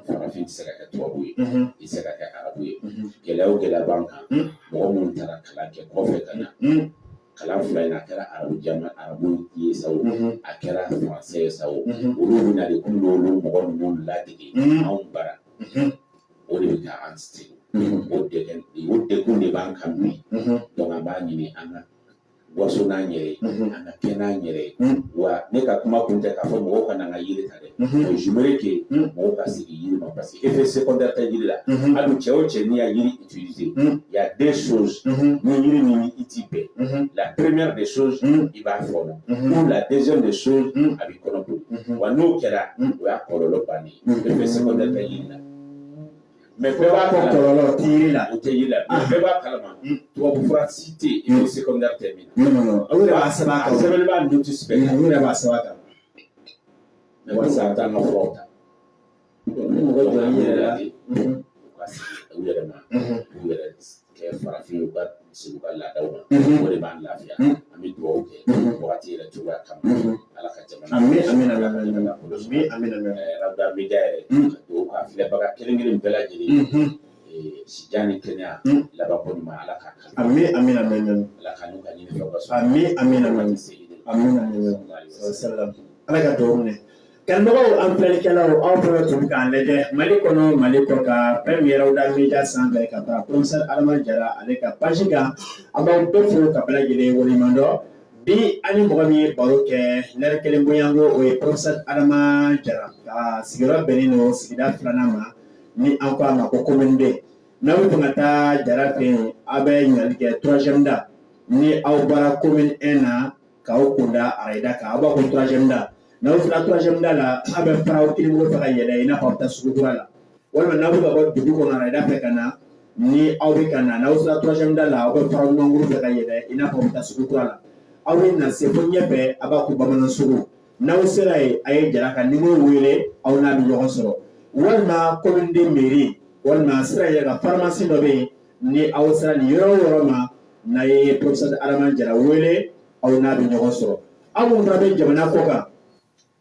farafin tɛ se ka kɛ tubabu ye i tɛ se ka kɛ arabu ye gɛlɛya b'an kan mɔgɔ minnu taara kalan kɛ kɔfɛ ka na kalan fila in a kɛra arabu ye sa o a kɛra faransɛ ye sa o olu bɛ na de kun olu mɔgɔ ninnu ladege anw bara o de bɛ kɛ an sigi o dekun de b'an kan bi donc an b'a ɲini an ka waso n'an yɛrɛ ye an ka kɛ n'an yɛrɛ ye wa ne ka kuma kun tɛ k'a fɔ mɔgɔw ka na an ka yiri ta dɛ j'aimerais que mɔgɔw ka segin yiri ma parce que effet secondaire tɛ yiri la hali cɛ o cɛ n'i y'a yiri utiliser il y a deux choses ni yiri ni i t'i bɛn la première des choses i b'a fɔɔnɔ ou la deuxième des choses a b'i kɔnɔ boli wa n'o kɛra o y'a kɔlɔlɔ bannen ye effet secondaire tɛ yiri la mais bɛɛ b'a kɔlɔlɔ tɛ yiri la o tɛ yiri la mais bɛɛ b'a kalama tubabu fura si tɛ effet secondaire tɛ min na non aw yɛrɛ b'a sɛbɛn a kan sɛbɛnni b'a notice bɛɛ aw yɛrɛ b'a sɛbɛn a kan mais walasa a t'an ka furaw ta ni mɔgɔ jɔ n'i yɛrɛ la u ka sigi u yɛrɛ ma u yɛrɛ kɛ farafin u ka sigi u ka laadaw ma o de b'an lafiya an bɛ dugawu kɛ wagati yɛrɛ cogoya kama ala ka jamana rabda media yɛrɛ ka dugawu k'a filɛbaga kelen-kelen bɛɛ lajɛlen sijan ni kɛnɛya laban ko ɲuman ala k'a kanu ala ka n'u ka ɲini fɛnw ka sɔrɔ ala ka dugawu minɛ kanubagaw an filɛlikɛlaw aw fɛnɛ tun k'an lajɛ mali kɔnɔ mali kɔ kan fɛn min yɛrɛ da media sanfɛ ka taa professeur Adama Jara ale ka page kan an b'aw bɛɛ fo ka bɛɛ lajɛlen waleɲuman dɔn bi an ni mɔgɔ min ye baro kɛ lɛri kelen bɔɲanko o ye professeur Adama Jara ka sigiyɔrɔ bɛnnen don sigida 2nan ma ni an ko a ma ko commune 2 n'aw bɛ fɛ ka taa Jara fɛ yen aw bɛ ɲininkali kɛ 3e da ni aw bɔra commune 1 na k'aw kunda arayida kan aw b'a fɔ 3e da n'aw fila 3e da la a bɛ fara aw kelen bolo fɛ ka yɛlɛ i n'a fɔ aw bɛ taa sugukura la walima n'aw bɛ ka bɔ dugu kɔnɔ arayida fɛ ka na ni aw bɛ ka na n'aw fila 3e da la aw bɛ fara ɲɔgɔn fɛ ka yɛlɛ i n'a fɔ aw bɛ taa sugukura la aw bɛ na se fo ɲɛfɛ a b'a ko bamanan sugu n'aw sera yen a ye Jara ka numéro wele aw n'a bɛ ɲɔgɔn sɔrɔ walima commune de mairie walima sira yɛrɛ ka pharmacie dɔ bɛ yen ni aw sera nin yɔrɔ o yɔrɔ ma n'a ye professeur Adama Jara wele aw n'a bɛ ɲɔgɔn sɔrɔ aw minnu fana bɛ jamana kɔ kan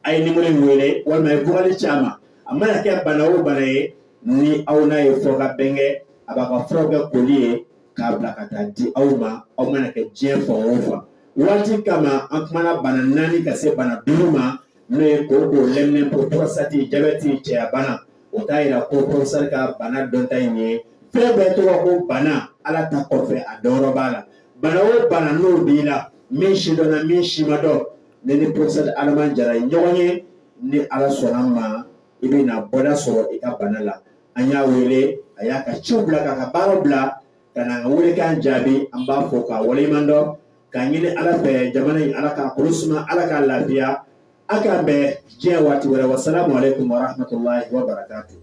a ye numéro in wele walima a ye bugali ci a ma a mana kɛ bana o bana ye ni aw n'a ye fɔ ka bɛn kɛ a b'a ka furaw kɛ koli ye k'a bila ka taa di aw ma aw mana kɛ diɲɛ fan o fan waati kama an kumana bana 4 ka se bana 5 ma n'o ye koko lɛminɛnpo prostate jabɛti cɛya bana o t'a yira ko professeur ka bana dɔnta in ye fɛn bɛɛ tɔgɔ ko bana ala ta kɔfɛ a dɔnyɔrɔ b'a la bana o bana n'o b'i la min si dɔnna min si ma dɔn ne ni professeur Adama Jara ye ɲɔgɔn ye ni ala sɔnna ma i bɛ na bɔda sɔrɔ i ka bana la an y'a wele a y'a ka ciw bila k'a ka baaraw bila ka na an ka welekan jaabi an b'a fɔ k'a waleɲuman dɔn k'a ɲini ala fɛ jamana in ala k'a kolo suma ala k'a lafiya a k'an bɛn diɲɛ waati wɛrɛ wasalamu alaikum warahmatullahi wabarakatuh